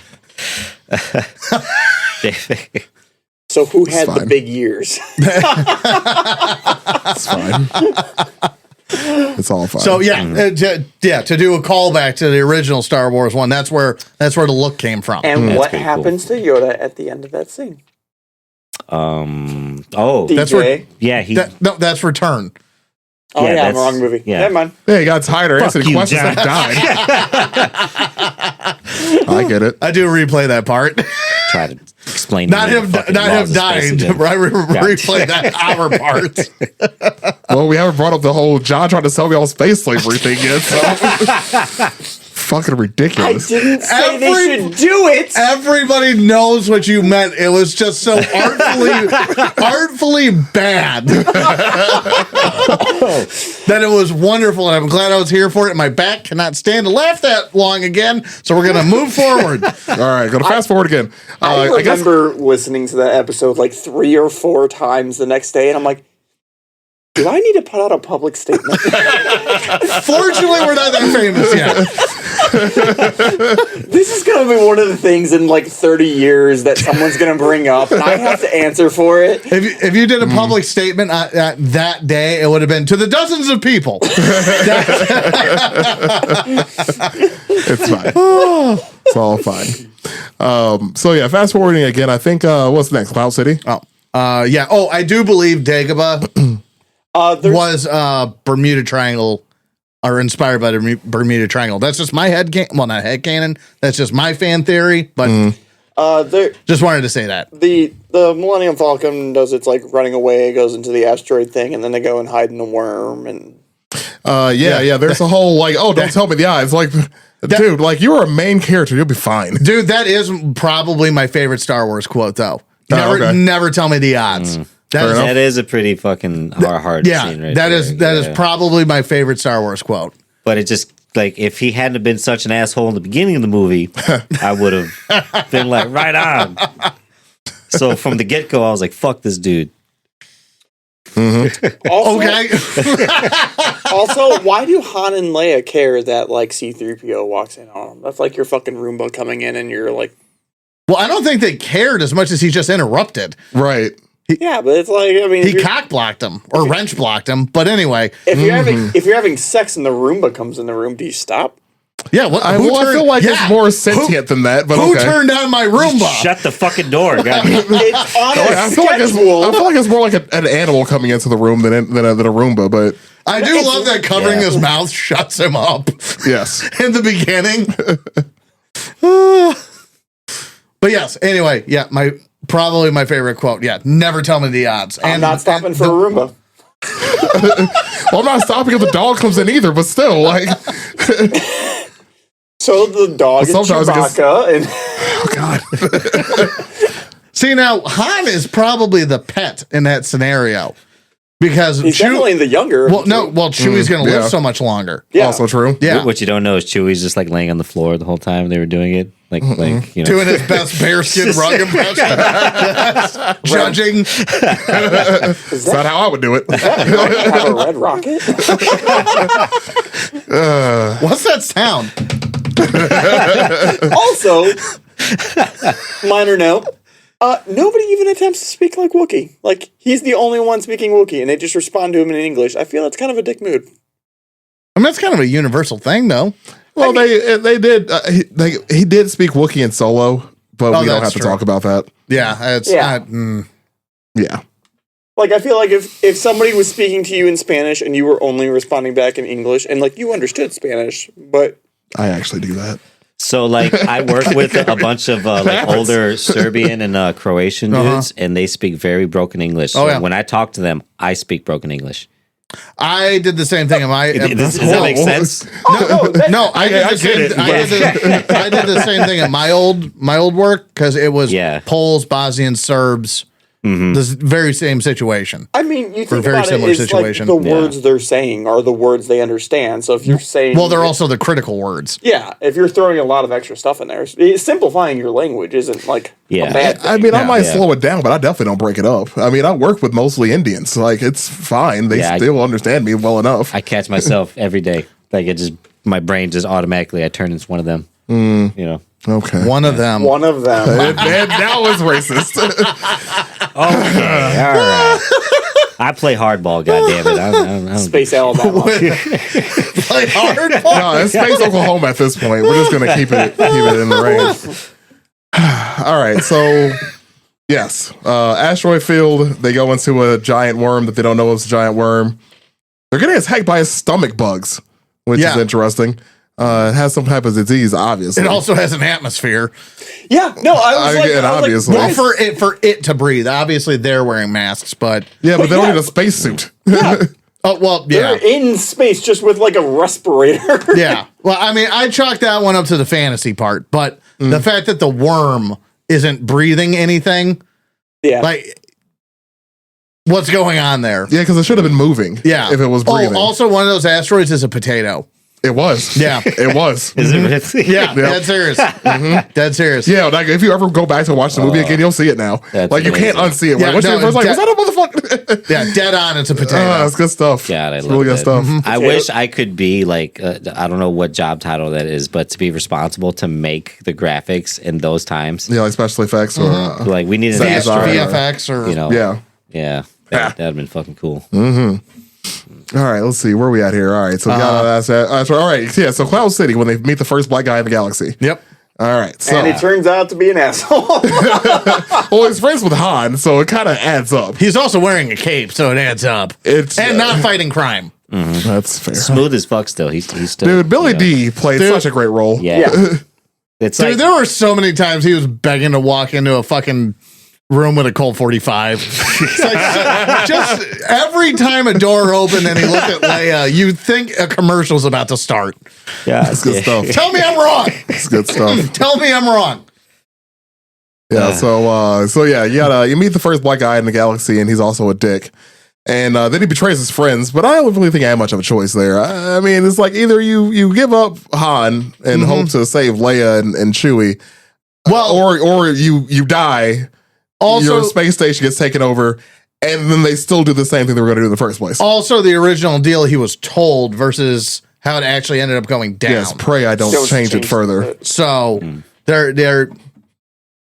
So who had the fine. big years? It's fine. It's all fine. so to do a callback to the original Star Wars one, that's where the look came from. And what pretty happens to Yoda at the end of that scene? Oh, DJ? That's where- yeah. He. That's Return. Oh Yeah, yeah, I'm that's- wrong movie. yeah. Never mind. yeah, he got tired of answering you, questions and John. died. I get it. I do replay that part. Try to explain. not to me him the fucking not laws him of space dying. again. But I replay that hour part. Well, we haven't brought up the whole John trying to sell me all space slavery thing yet. So. Fucking I ridiculous. didn't say they Every- should do it. Everybody knows what you meant. It was just so artfully bad that it was wonderful, and I'm glad I was here for it. And my back cannot stand to laugh that long again, so we're gonna move forward. All right, gonna fast forward again. I I guess remember listening to that episode like 3 or 4 times the next day, and I'm like, do I need to put out a public statement? Fortunately, we're not that famous yet. This is going to be one of the things in like 30 years that someone's going to bring up, and I have to answer for it. If you did a public statement that day, it would have been to the dozens of people. it's fine. It's all fine. So yeah, fast forwarding again. I think what's next? Cloud City. Yeah. Oh, I do believe Dagobah was Bermuda Triangle, or inspired by the Bermuda Triangle. That's just my not head canon. That's just my fan theory. But just wanted to say that the Millennium Falcon does its like running away, it goes into the asteroid thing, and then they go and hide in the worm. And Yeah. There's a whole like, oh, don't tell me the odds. Like, dude, like you are a main character. You'll be fine. dude, that is probably my favorite Star Wars quote, though. okay. Never tell me the odds. That is a pretty fucking hard Yeah, scene right that there. is probably my favorite Star Wars quote. But it just like if he hadn't been such an asshole in the beginning of the movie, I would have been like, right on. So from the get go, I was like, fuck this dude. also, Okay. also, why do Han and Leia care that like C-3PO walks in on them? That's like your fucking Roomba coming in, and you're like, Well, I don't think they cared as much as he just interrupted. Right. yeah, but it's like, I mean, He cock blocked him or wrench blocked him. But anyway, if you're having sex and the Roomba comes in the room, do you stop? yeah. What? I feel like it's more sentient than that. But Who okay. turned on my Roomba? Shut the fucking door. God. It's on a I feel schedule. like it's more like an animal coming into the room than a Roomba. But I do love that covering his mouth shuts him up yes. in the beginning. But yes, anyway, yeah, probably my favorite quote. Yeah, never tell me the odds. I'm not stopping for a Roomba. Well, I'm not stopping if the dog comes in either. But still, like, So the dog is Sometimes it gets- Chewbacca, and oh god. See, now Han is probably the pet in that scenario because he's definitely the younger. Well, no, Chewie's going to yeah. live so much longer. yeah. Also true. Yeah, What you don't know is Chewie's just like laying on the floor the whole time they were doing it. Like you know. doing his best bearskin rug impression, judging. Is that how I would do it? have a red rocket. What's that sound? Also, minor note. Nobody even attempts to speak like Wookiee. Like, he's the only one speaking Wookiee, and they just respond to him in English. I feel that's kind of a dick mood. I mean, that's kind of a universal thing, though. Well, they did. He did speak Wookiee in Solo, but we don't that's have to true. talk about that. Yeah, it's Yeah. Yeah. Like, I feel like if somebody was speaking to you in Spanish and you were only responding back in English, and, like, you understood Spanish, but... I actually do that. So like I work with a bunch of like older Serbian and Croatian dudes, and they speak very broken English. So Oh, yeah. when I talk to them, I speak broken English. I did the same thing. Does that make sense? No, I did I the get same. it. I did the same thing at my old work because it was Yeah. Poles, Bosnians, Serbs, This very same situation. I mean, you For a think very about similar it, it's situation. like the words they're saying are the words they understand. So if you're saying, Well, they're also the critical words. yeah, if you're throwing a lot of extra stuff in there, simplifying your language isn't like Yeah. a bad thing. I mean, I might Yeah. slow it down, but I definitely don't break it up. I mean, I work with mostly Indians. Like, it's fine. They Yeah, still understand me well enough. I catch myself every day. Like it just, my brain just automatically, I turn into one of them. You know. Okay. One of them. One of them. And that was racist. All right. I play hardball. Goddamn it! I don't Space Alabama. Play hard. No, it's Space Oklahoma at this point. We're just gonna keep it in the range. All right, so yes, asteroid field. They go into a giant worm that they don't know is a giant worm. They're getting attacked by stomach bugs, which is Yeah. interesting. It has some type of disease, obviously. It also has an atmosphere. Yeah, no, I was like, Again, I was obviously. like, Well, for it to breathe. Obviously, they're wearing masks, but yeah, but they don't yeah. need a spacesuit. oh well, they're yeah, in space just with like a respirator. yeah. Well, I mean, I chalk that one up to the fantasy part, but the fact that the worm isn't breathing anything, yeah. like, what's going on there? Yeah, because it should have been moving. Yeah, if it was breathing. Oh, also, one of those asteroids is a potato. It was. Yeah. it was. Is it really? Yeah, dead serious. Dead serious. Yeah, like if you ever go back to watch the movie again, you'll see it now. That's Like you can't amazing. unsee it. Yeah, Like, once no, you first like, that- was that a motherfucker? Yeah, dead on. It's a potato. It's good stuff. God, I It's love really good that. stuff. I wish I could be like, I don't know what job title that is, but to be responsible to make the graphics in those times. Yeah, like special effects or Like we need an Set Astro design. VFX or you know. yeah. Yeah. That'd have been fucking cool. All right, let's see where we at here. All right, so we got all right, yeah. So Cloud City when they meet the first black guy in the galaxy. Yep. All right, so And he turns out to be an asshole. well, he's friends with Han, so it kind of adds up. He's also wearing a cape, so it adds up. It's And not fighting crime. that's fair, Smooth as fuck still. He's still. dude. Billy you know. D played Dude. such a great role. Yeah. Yeah. It's Dude, like, there were so many times he was begging to walk into a fucking room with a Colt 45. It's like, just every time a door opened and he looked at Leia, you'd think a commercial's about to start. yeah, It's good stuff. Tell me I'm wrong. It's good stuff. Tell me I'm wrong. Yeah. So yeah, you meet the first black guy in the galaxy, and he's also a dick. And then he betrays his friends, but I don't really think I had much of a choice there. I mean, it's like either you give up Han and hope to save Leia and Chewie, Well, or you die. also, Your space station gets taken over, and then they still do the same thing they were going to do in the first place. also the original deal he was told versus how it actually ended up going down. Yes, pray I don't That was change it changed further. a bit. So they're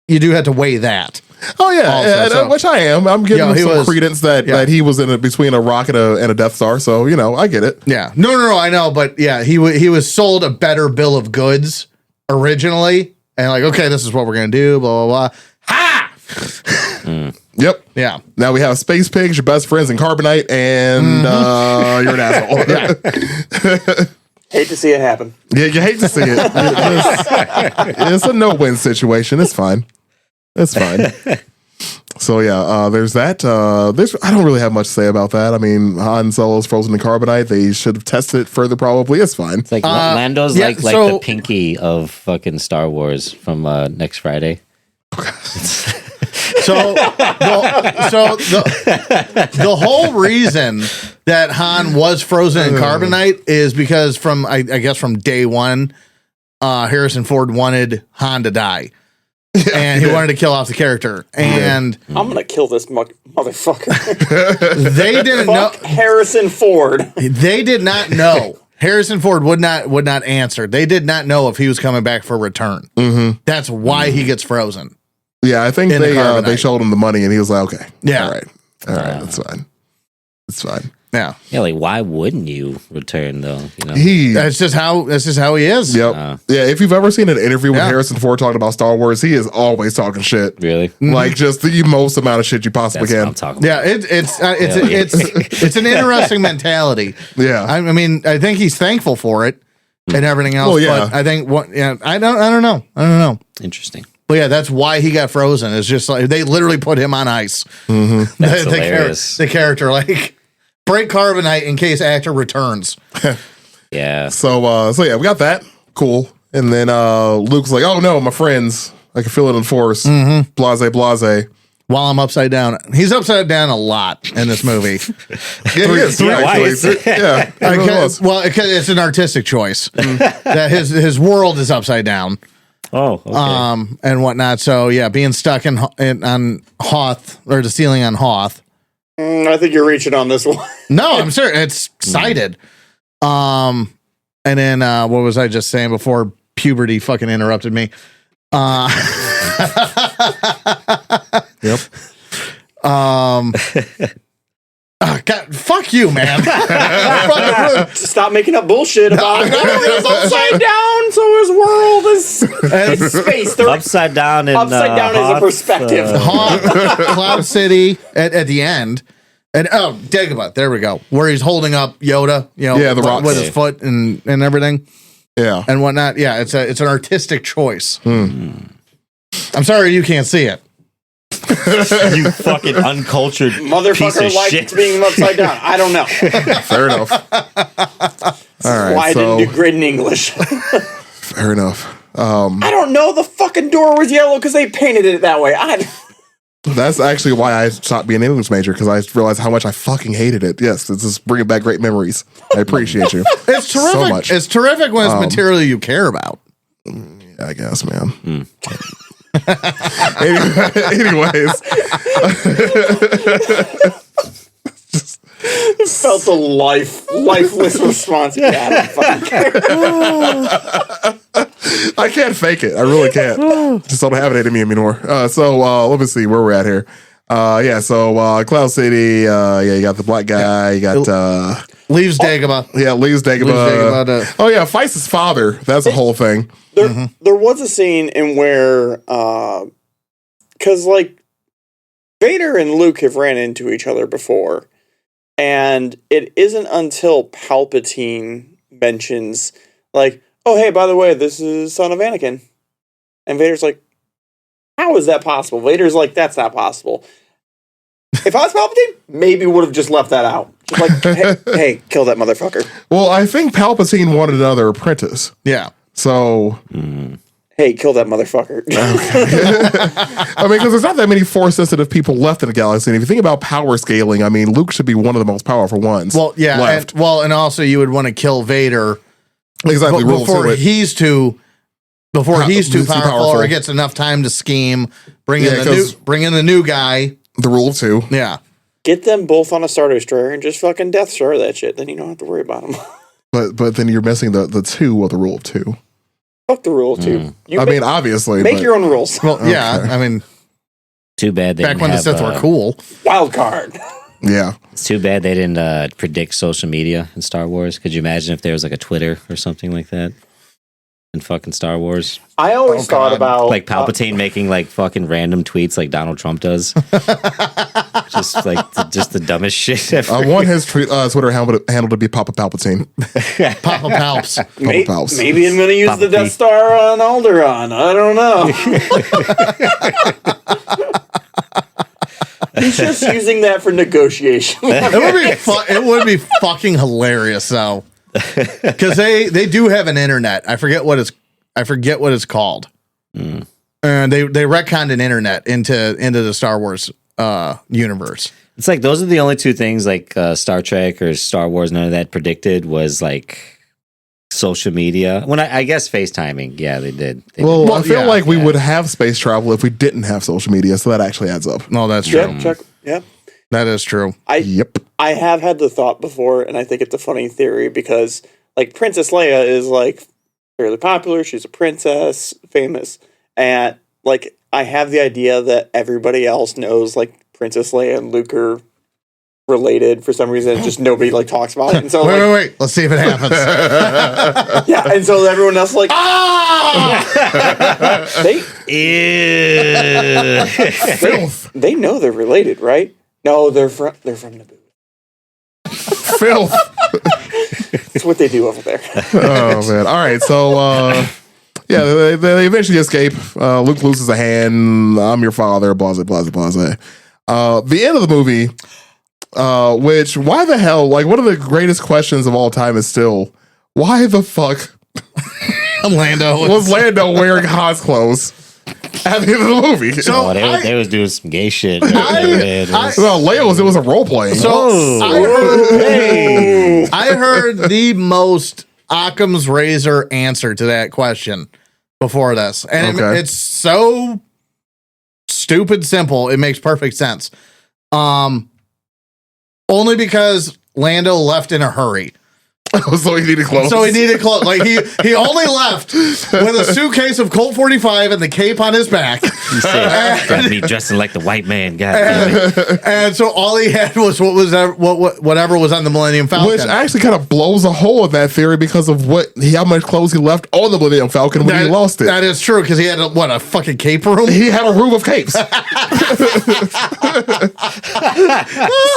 you do have to weigh that. Oh yeah, Also, and, so- which I am. I'm giving Yeah, him he some was- credence that he was in between a rocket and a Death Star. So I get it. Yeah. No, I know, but yeah, he was sold a better bill of goods originally, and like, okay, this is what we're gonna do, blah blah blah. Ha! Yep. Yeah. Now we have Space Pigs, your best friends in Carbonite, and you're an asshole. Hate to see it happen. Yeah, you hate to see it. It's a no-win situation. It's fine. It's fine. So yeah, there's that. I don't really have much to say about that. I mean, Han Solo's frozen in Carbonite. They should have tested it further. Probably it's fine. it's like Lando's yeah, like so- the Pinky of fucking Star Wars from next Friday. So the whole reason that Han was frozen in carbonite is because from I guess from day one, Harrison Ford wanted Han to die. And he wanted to kill off the character. And I'm gonna kill this motherfucker. they didn't know Fuck Harrison Ford. they did not know. Harrison Ford would not answer. They did not know if he was coming back for return. That's why he gets frozen. Yeah, I think In the they Carbonite. showed him the money, and he was like, "Okay, Yeah. all right, that's fine, it's fine." Yeah. Yeah, like why wouldn't you return though? You know, That's just how he is. Yep. Yeah, if you've ever seen an interview with Yeah. Harrison Ford talking about Star Wars, he is always talking shit. really. Like just the most amount of shit you possibly That's what I'm can. talking about. Yeah, it's an interesting mentality. Yeah. I mean, I think he's thankful for it and everything else. Well, yeah. But I think I don't know. Interesting. But yeah, that's why he got frozen. It's just like they literally put him on ice. That's the hilarious. the character like break carbonite in case actor returns. Yeah. So yeah, we got that. Cool. And then Luke's like, "Oh no, my friends, I can feel it in force." Mm-hmm. Blase. while I'm upside down. He's upside down a lot in this movie. Yeah, he is. Yeah, why is it? Yeah, he really was. Well, it's an artistic choice that his world is upside down. Oh, okay. And whatnot. So yeah, being stuck on Hoth or the ceiling on Hoth. I think you're reaching on this one. No, I'm sure it's excited. And then what was I just saying before puberty fucking interrupted me? Yep. God, fuck you, man. Stop making up bullshit about it's upside down, so his world is it's space. They're Upside down and upside down is a Hoth, perspective. Hoth, Cloud City at the end. And Dagobah, there we go. Where he's holding up Yoda, Yeah, the rocks. with his foot and everything Yeah. and whatnot. Yeah, it's an artistic choice. I'm sorry you can't see it. you fucking uncultured piece Motherfucker of likes shit. being upside down. I don't know. Fair enough. All right. Why I so, didn't do great in English. fair enough. I don't know. The fucking door was yellow because they painted it that way. That's actually why I stopped being an English major, because I realized how much I fucking hated it. Yes, this is bringing back great memories. I appreciate you. It's terrific. So much. It's terrific when it's material you care about. I guess, man. Anyways, Felt the lifeless response. Yeah, I don't fucking care. I can't fake it. I really can't. Just don't have it in me anymore. So let me see where we're at here. So Cloud City. You got the black guy. You got Leaves Dagobah. leaves Dagobah. Dagobah Oh yeah, fights his father. That's the whole thing. There was a scene in where, because like Vader and Luke have ran into each other before, and it isn't until Palpatine mentions, like, "Oh hey, by the way, this is son of Anakin," and Vader's like, "How is that possible?" Vader's like, "That's not possible." If I was Palpatine, maybe would have just left that out. Just like, hey, kill that motherfucker. Well, I think Palpatine wanted another apprentice. Yeah. So Hey, kill that motherfucker. I mean, because there's not that many force-sensitive people left in the galaxy. And if you think about power scaling, I mean, Luke should be one of the most powerful ones. Well, yeah. left. And also you would want to kill Vader Exactly. Rule before to it. he's too powerful or gets enough time to scheme. Bring in the new guy. The rule of two. Yeah. Get them both on a Star Destroyer and just fucking Death Star that shit. Then you don't have to worry about them. But then you're missing the two of the rule of two. Fuck the rule too. I mean, obviously. Make but- your own rules. Well, yeah. I mean, Too bad they back didn't when the have, Sith were cool. Wild card. Yeah. It's too bad they didn't predict social media in Star Wars. Could you imagine if there was like a Twitter or something like that in fucking Star Wars? I always thought God. about Like Palpatine making like fucking random tweets like Donald Trump does. Just like just the dumbest shit ever. I want his Twitter handle to be Papa Palpatine. Papa Palps. Palps. Maybe I'm going to use Papa the Death P. Star on Alderaan. I don't know. He's just using that for negotiation. It would be fucking hilarious though, because they do have an internet. I forget what it's called. And they retconned an internet into the Star Wars universe. It's like those are the only two things like Star Trek or Star Wars. None of that predicted was like social media. When I guess FaceTiming, yeah, they did. Well, I feel yeah, like we would have space travel if we didn't have social media, so that actually adds up. No, that's true. Yep, check. Yep. That is true. Yep. I have had the thought before, and I think it's a funny theory because, like, Princess Leia is like fairly popular. She's a princess, famous, and like I have the idea that everybody else knows like Princess Leia and Luke are related for some reason. Just nobody like talks about it, and so Wait. Let's see if it happens. yeah, and so everyone else is like they know they're related, right? No, they're from Naboo. Filth. That's what they do over there. Oh man. All right. So yeah, they eventually escape. Luke loses a hand. I'm your father. Blase, blase, blase. The end of the movie, which why the hell? Like one of the greatest questions of all time is still why the fuck Lando was Lando wearing Han's clothes? at the end of the movie. So Oh, they was doing some gay shit. no, Leia it was a role playing. So I heard the most Occam's razor answer to that question before this, and Okay. it's so stupid simple. It makes perfect sense. Only because Lando left in a hurry. So he needed clothes. So he needed clothes. Like he only left with a suitcase of Colt 45 and the cape on his back. Got me dressing like the white man. God damn it. And so all he had was whatever was on the Millennium Falcon. Which actually kind of blows a hole in that theory because of how much clothes he left on the Millennium Falcon when he lost it. That is true because he had a fucking cape room. He had a room of capes.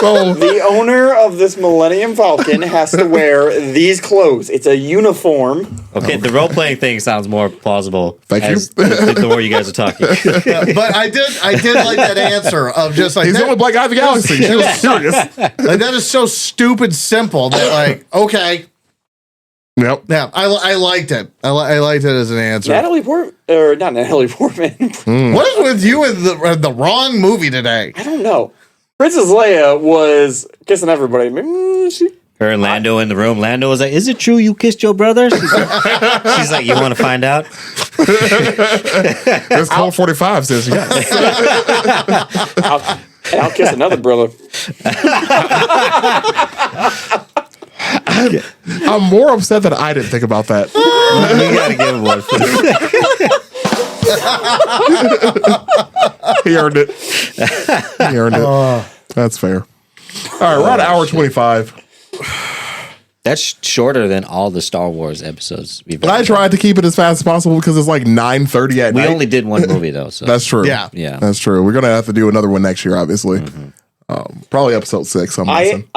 So The owner of this Millennium Falcon has to wear these clothes. It's a uniform. Okay, the role playing thing sounds more plausible. Thank you. The more you guys are talking. But I did like that answer of just like he's the only black guy in the galaxy. She was serious. like that is so stupid simple that like okay. Yep. Yeah, I liked it. I liked it as an answer. Natalie Portman, or not Natalie Portman. What is with you in the wrong movie today? I don't know. Princess Leia was kissing everybody. Her and Lando in the room. Lando was like, "Is it true you kissed your brother?" She's like, "You want to find out?" This Colt 45 says yes. I'll kiss another brother. I'm more upset that I didn't think about that. You gotta give him one for He earned it. He earned it. That's fair. All right, we're at hour 25. That's shorter than all the Star Wars episodes we've But I tried to keep it as fast as possible because it's like 9:30 at We night. only did one movie though, so That's true. Yeah. yeah. That's true. We're gonna have to do another one next year, obviously. Probably episode 6. I'm guessing.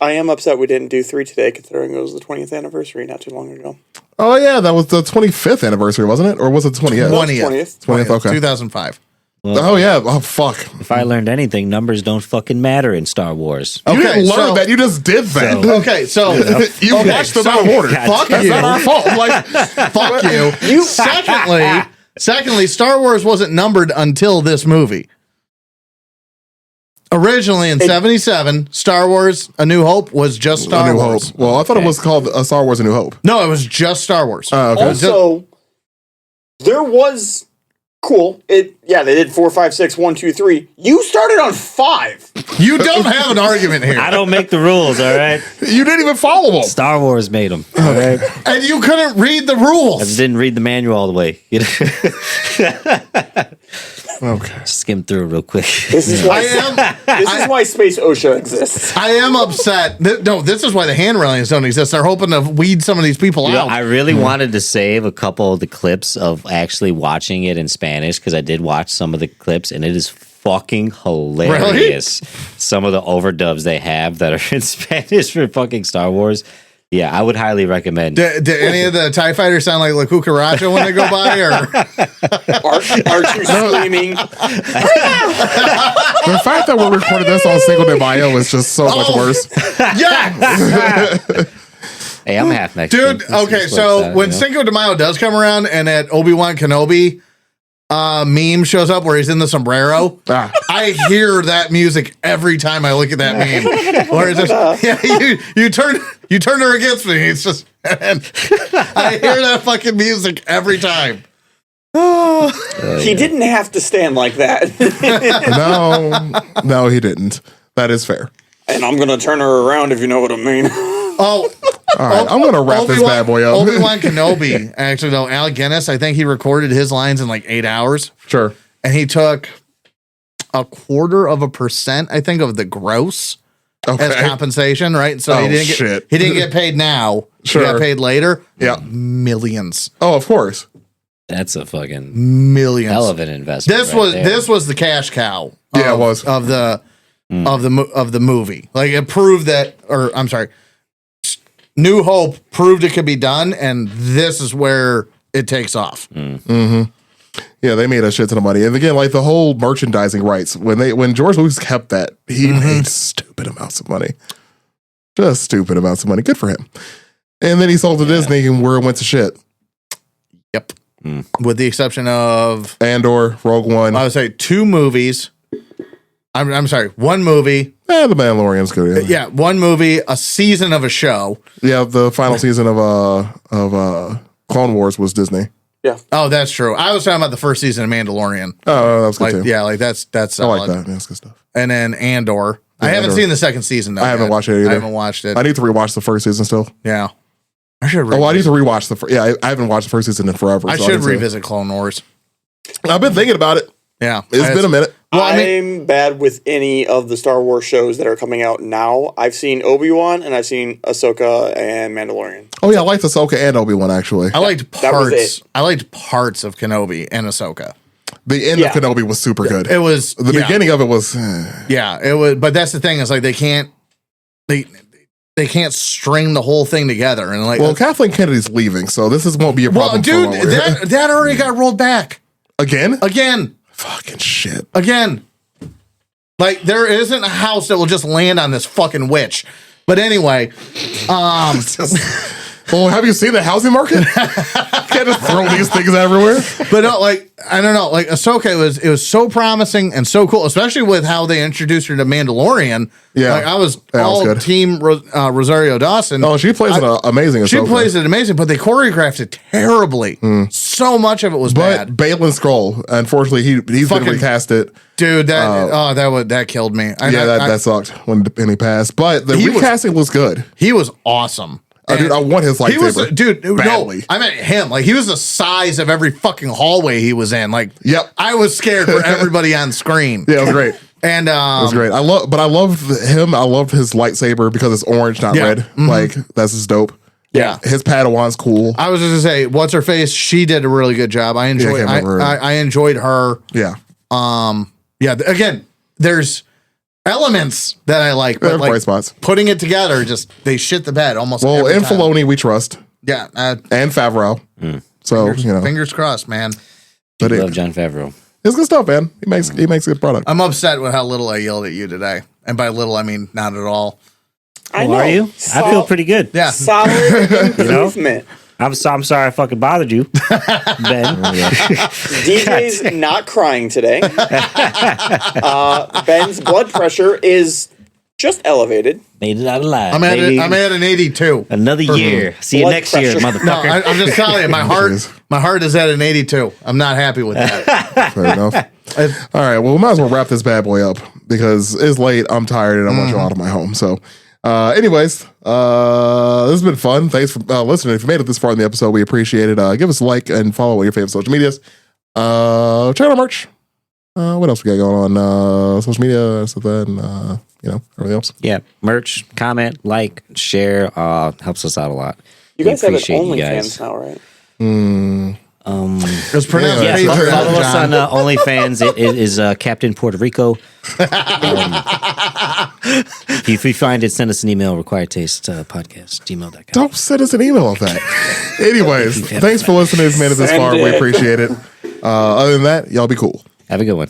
I am upset we didn't do 3 today, considering it was the 20th anniversary not too long ago. Oh yeah, that was the 25th anniversary, wasn't it? Or was it 20th? 20th. 20th. Okay. 2005. Oh yeah. Oh fuck. If I learned anything, numbers don't fucking matter in Star Wars. You Okay, didn't learn so- that. You just did that. Okay, so You watched them out of order. fuck That's you. not our fault. Like, Fuck you. Secondly, Star Wars wasn't numbered until this movie. Originally in 77, Star Wars A New Hope was just A Star New Wars. Hope. Well, I thought it was called Star Wars: A New Hope. No, it was just Star Wars. Okay. Also, there was cool. They did 4, 5, 6, 1, 2, 3. You started on 5. You don't have an argument here. I don't make the rules, all right? You didn't even follow them. Star Wars made them, all right? And you couldn't read the I rules. just didn't read the manual all the way. You know? Okay. Skim through it real quick. This is why This is why Space OSHA exists. I am upset. No, this is why the hand railings don't exist. They're hoping to weed some of these people You know, out. I really wanted to save a couple of the clips of actually watching it in Spanish because I did watch some of the clips and it is fucking hilarious. Some of the overdubs they have that are in Spanish for fucking Star Wars. Yeah, I would highly recommend. Did any of the TIE fighters sound like La Cucaracha when they go by? Or R2 screaming. The fact that we're recording this on Cinco de Mayo is just so much worse. yeah, Hey, I'm half Mexican. dude. Okay, so when Cinco de Mayo does come around and that Obi-Wan Kenobi meme shows up where he's in the sombrero, Ah. I hear that music every time I look at that meme. Where it's just, you turn her against me. It's just, and I hear that fucking music every time. He didn't have to stand like that. No, he didn't. That is fair. And I'm going to turn her around if you know what I mean. Oh, All right, I'm gonna wrap this bad boy up. Obi-Wan Kenobi, actually, though, Alec Guinness, I think he recorded his lines in like 8 hours. Sure. And he took 0.25%, I think, of the gross Okay. as compensation, right? So Oh, he didn't get paid now. Sure. He got paid later. Yeah. Millions. Oh, of course. That's a fucking Millions. hell of an investment. This was the cash cow. Yeah, it was. of the movie. Like it proved that, or I'm sorry, New Hope proved it could be done, and this is where it takes off. Mm-hmm. Yeah, they made a shit ton of money, and again, like the whole merchandising rights when George Lucas kept that, he made stupid amounts of money, just stupid amounts of money. Good for him. And then he sold to Disney, and where it went to shit. Yep. with the exception of Andor, Rogue One. I would say 2 movies. I'm sorry, 1 movie. The Mandalorian's good. Yeah, 1 movie, a season of a show. Yeah, the final season of Clone Wars was Disney. Oh, that's true. I was talking about the first season of Mandalorian. Oh, that was good too. Yeah, like that's I solid. like that. Yeah, that's good stuff. And then Andor. I haven't Andor. seen the second season though. I haven't yet. watched it either. I haven't watched it. I need to rewatch the first season still. Yeah. I should I need to rewatch I haven't watched the first season in forever. I so should need to- revisit Clone Wars. I've been thinking about it. Yeah. It's been a minute. Well, I I'm bad with any of the Star Wars shows that are coming out now. I've seen Obi-Wan and I've seen Ahsoka and Mandalorian. Oh yeah, I liked Ahsoka and Obi-Wan actually. I liked That was parts. it. I liked parts of Kenobi and Ahsoka. The end Yeah. of Kenobi was super good. It was The beginning of it was Yeah, it was. But that's the thing is like they can't string the whole thing together and like. well, Kathleen Kennedy's leaving, so this won't be a problem. dude, for a while. that already got rolled back again. again. Fucking shit. Again. Like there isn't a house that will just land on this fucking witch. But anyway, Well, have you seen the housing market? Can't just throw these things everywhere. but no, like I don't know, like Ahsoka it was so promising and so cool, especially with how they introduced her to Mandalorian. Yeah. like I was That was all good. team Rosario Dawson. Oh, she plays it amazing. She Ahsoka. plays it amazing, but they choreographed it terribly. So much of it was But bad, Balin Scroll, unfortunately, he's been Fucking- recasted. dude. That killed me. That sucked when he passed. But the He was- recasting was good. he was awesome. Dude, I want his He was, lightsaber. dude. badly. No, I meant him. Like he was the size of every fucking hallway he was in. Like, Yep. I was scared for everybody on screen. Yeah, it was great. And It was great. I loved him. I loved his lightsaber because it's orange, not Yeah. red. Like that's just dope. Yeah. His Padawan's cool. I was just gonna say, what's her face? She did a really good job. I enjoyed. can't remember her. I enjoyed her. Yeah. Yeah. Again, there's elements that I like, There but are like bright spots. putting it together, just they shit the bed almost. Well, every in time. Filoni, we trust, Yeah. and Favreau. So Fingers crossed, man. but Love John Favreau. it's good stuff, man. He makes a good product. I'm upset with how little I yelled at you today, and by little I mean not at all. I How are you? I feel pretty good. Yeah. solid improvement. I'm sorry I fucking bothered you, Ben. DJ's not crying today. Ben's blood pressure is just elevated. Made it out alive. I'm at baby. I'm at an 82. Another year. See you blood next year, pressure. No, motherfucker. I'm just telling you, my heart is at an 82. I'm not happy with that. Fair enough. All right. Well, we might as well wrap this bad boy up because it's late. I'm tired and I want you out of my home. So, anyways, this has been fun. Thanks for listening. If you made it this far in the episode, we appreciate it. Give us a like and follow on your favorite social medias. Check out our merch. What else we got going on? Social media, stuff and everything else. Yeah, merch, comment, like, share, helps us out a lot. You guys have an appreciate you guys. OnlyFans now, right? It's pronounced Yeah, Yes, Patreon, follow us John. on OnlyFans. It is Captain Puerto Rico. If you find it, send us an email, requiredtaste.podcast@gmail.com. Don't send us an email of that. Anyways, thanks for listening. If you made it this Send far, we it. appreciate it. Other than that, y'all be cool. Have a good one.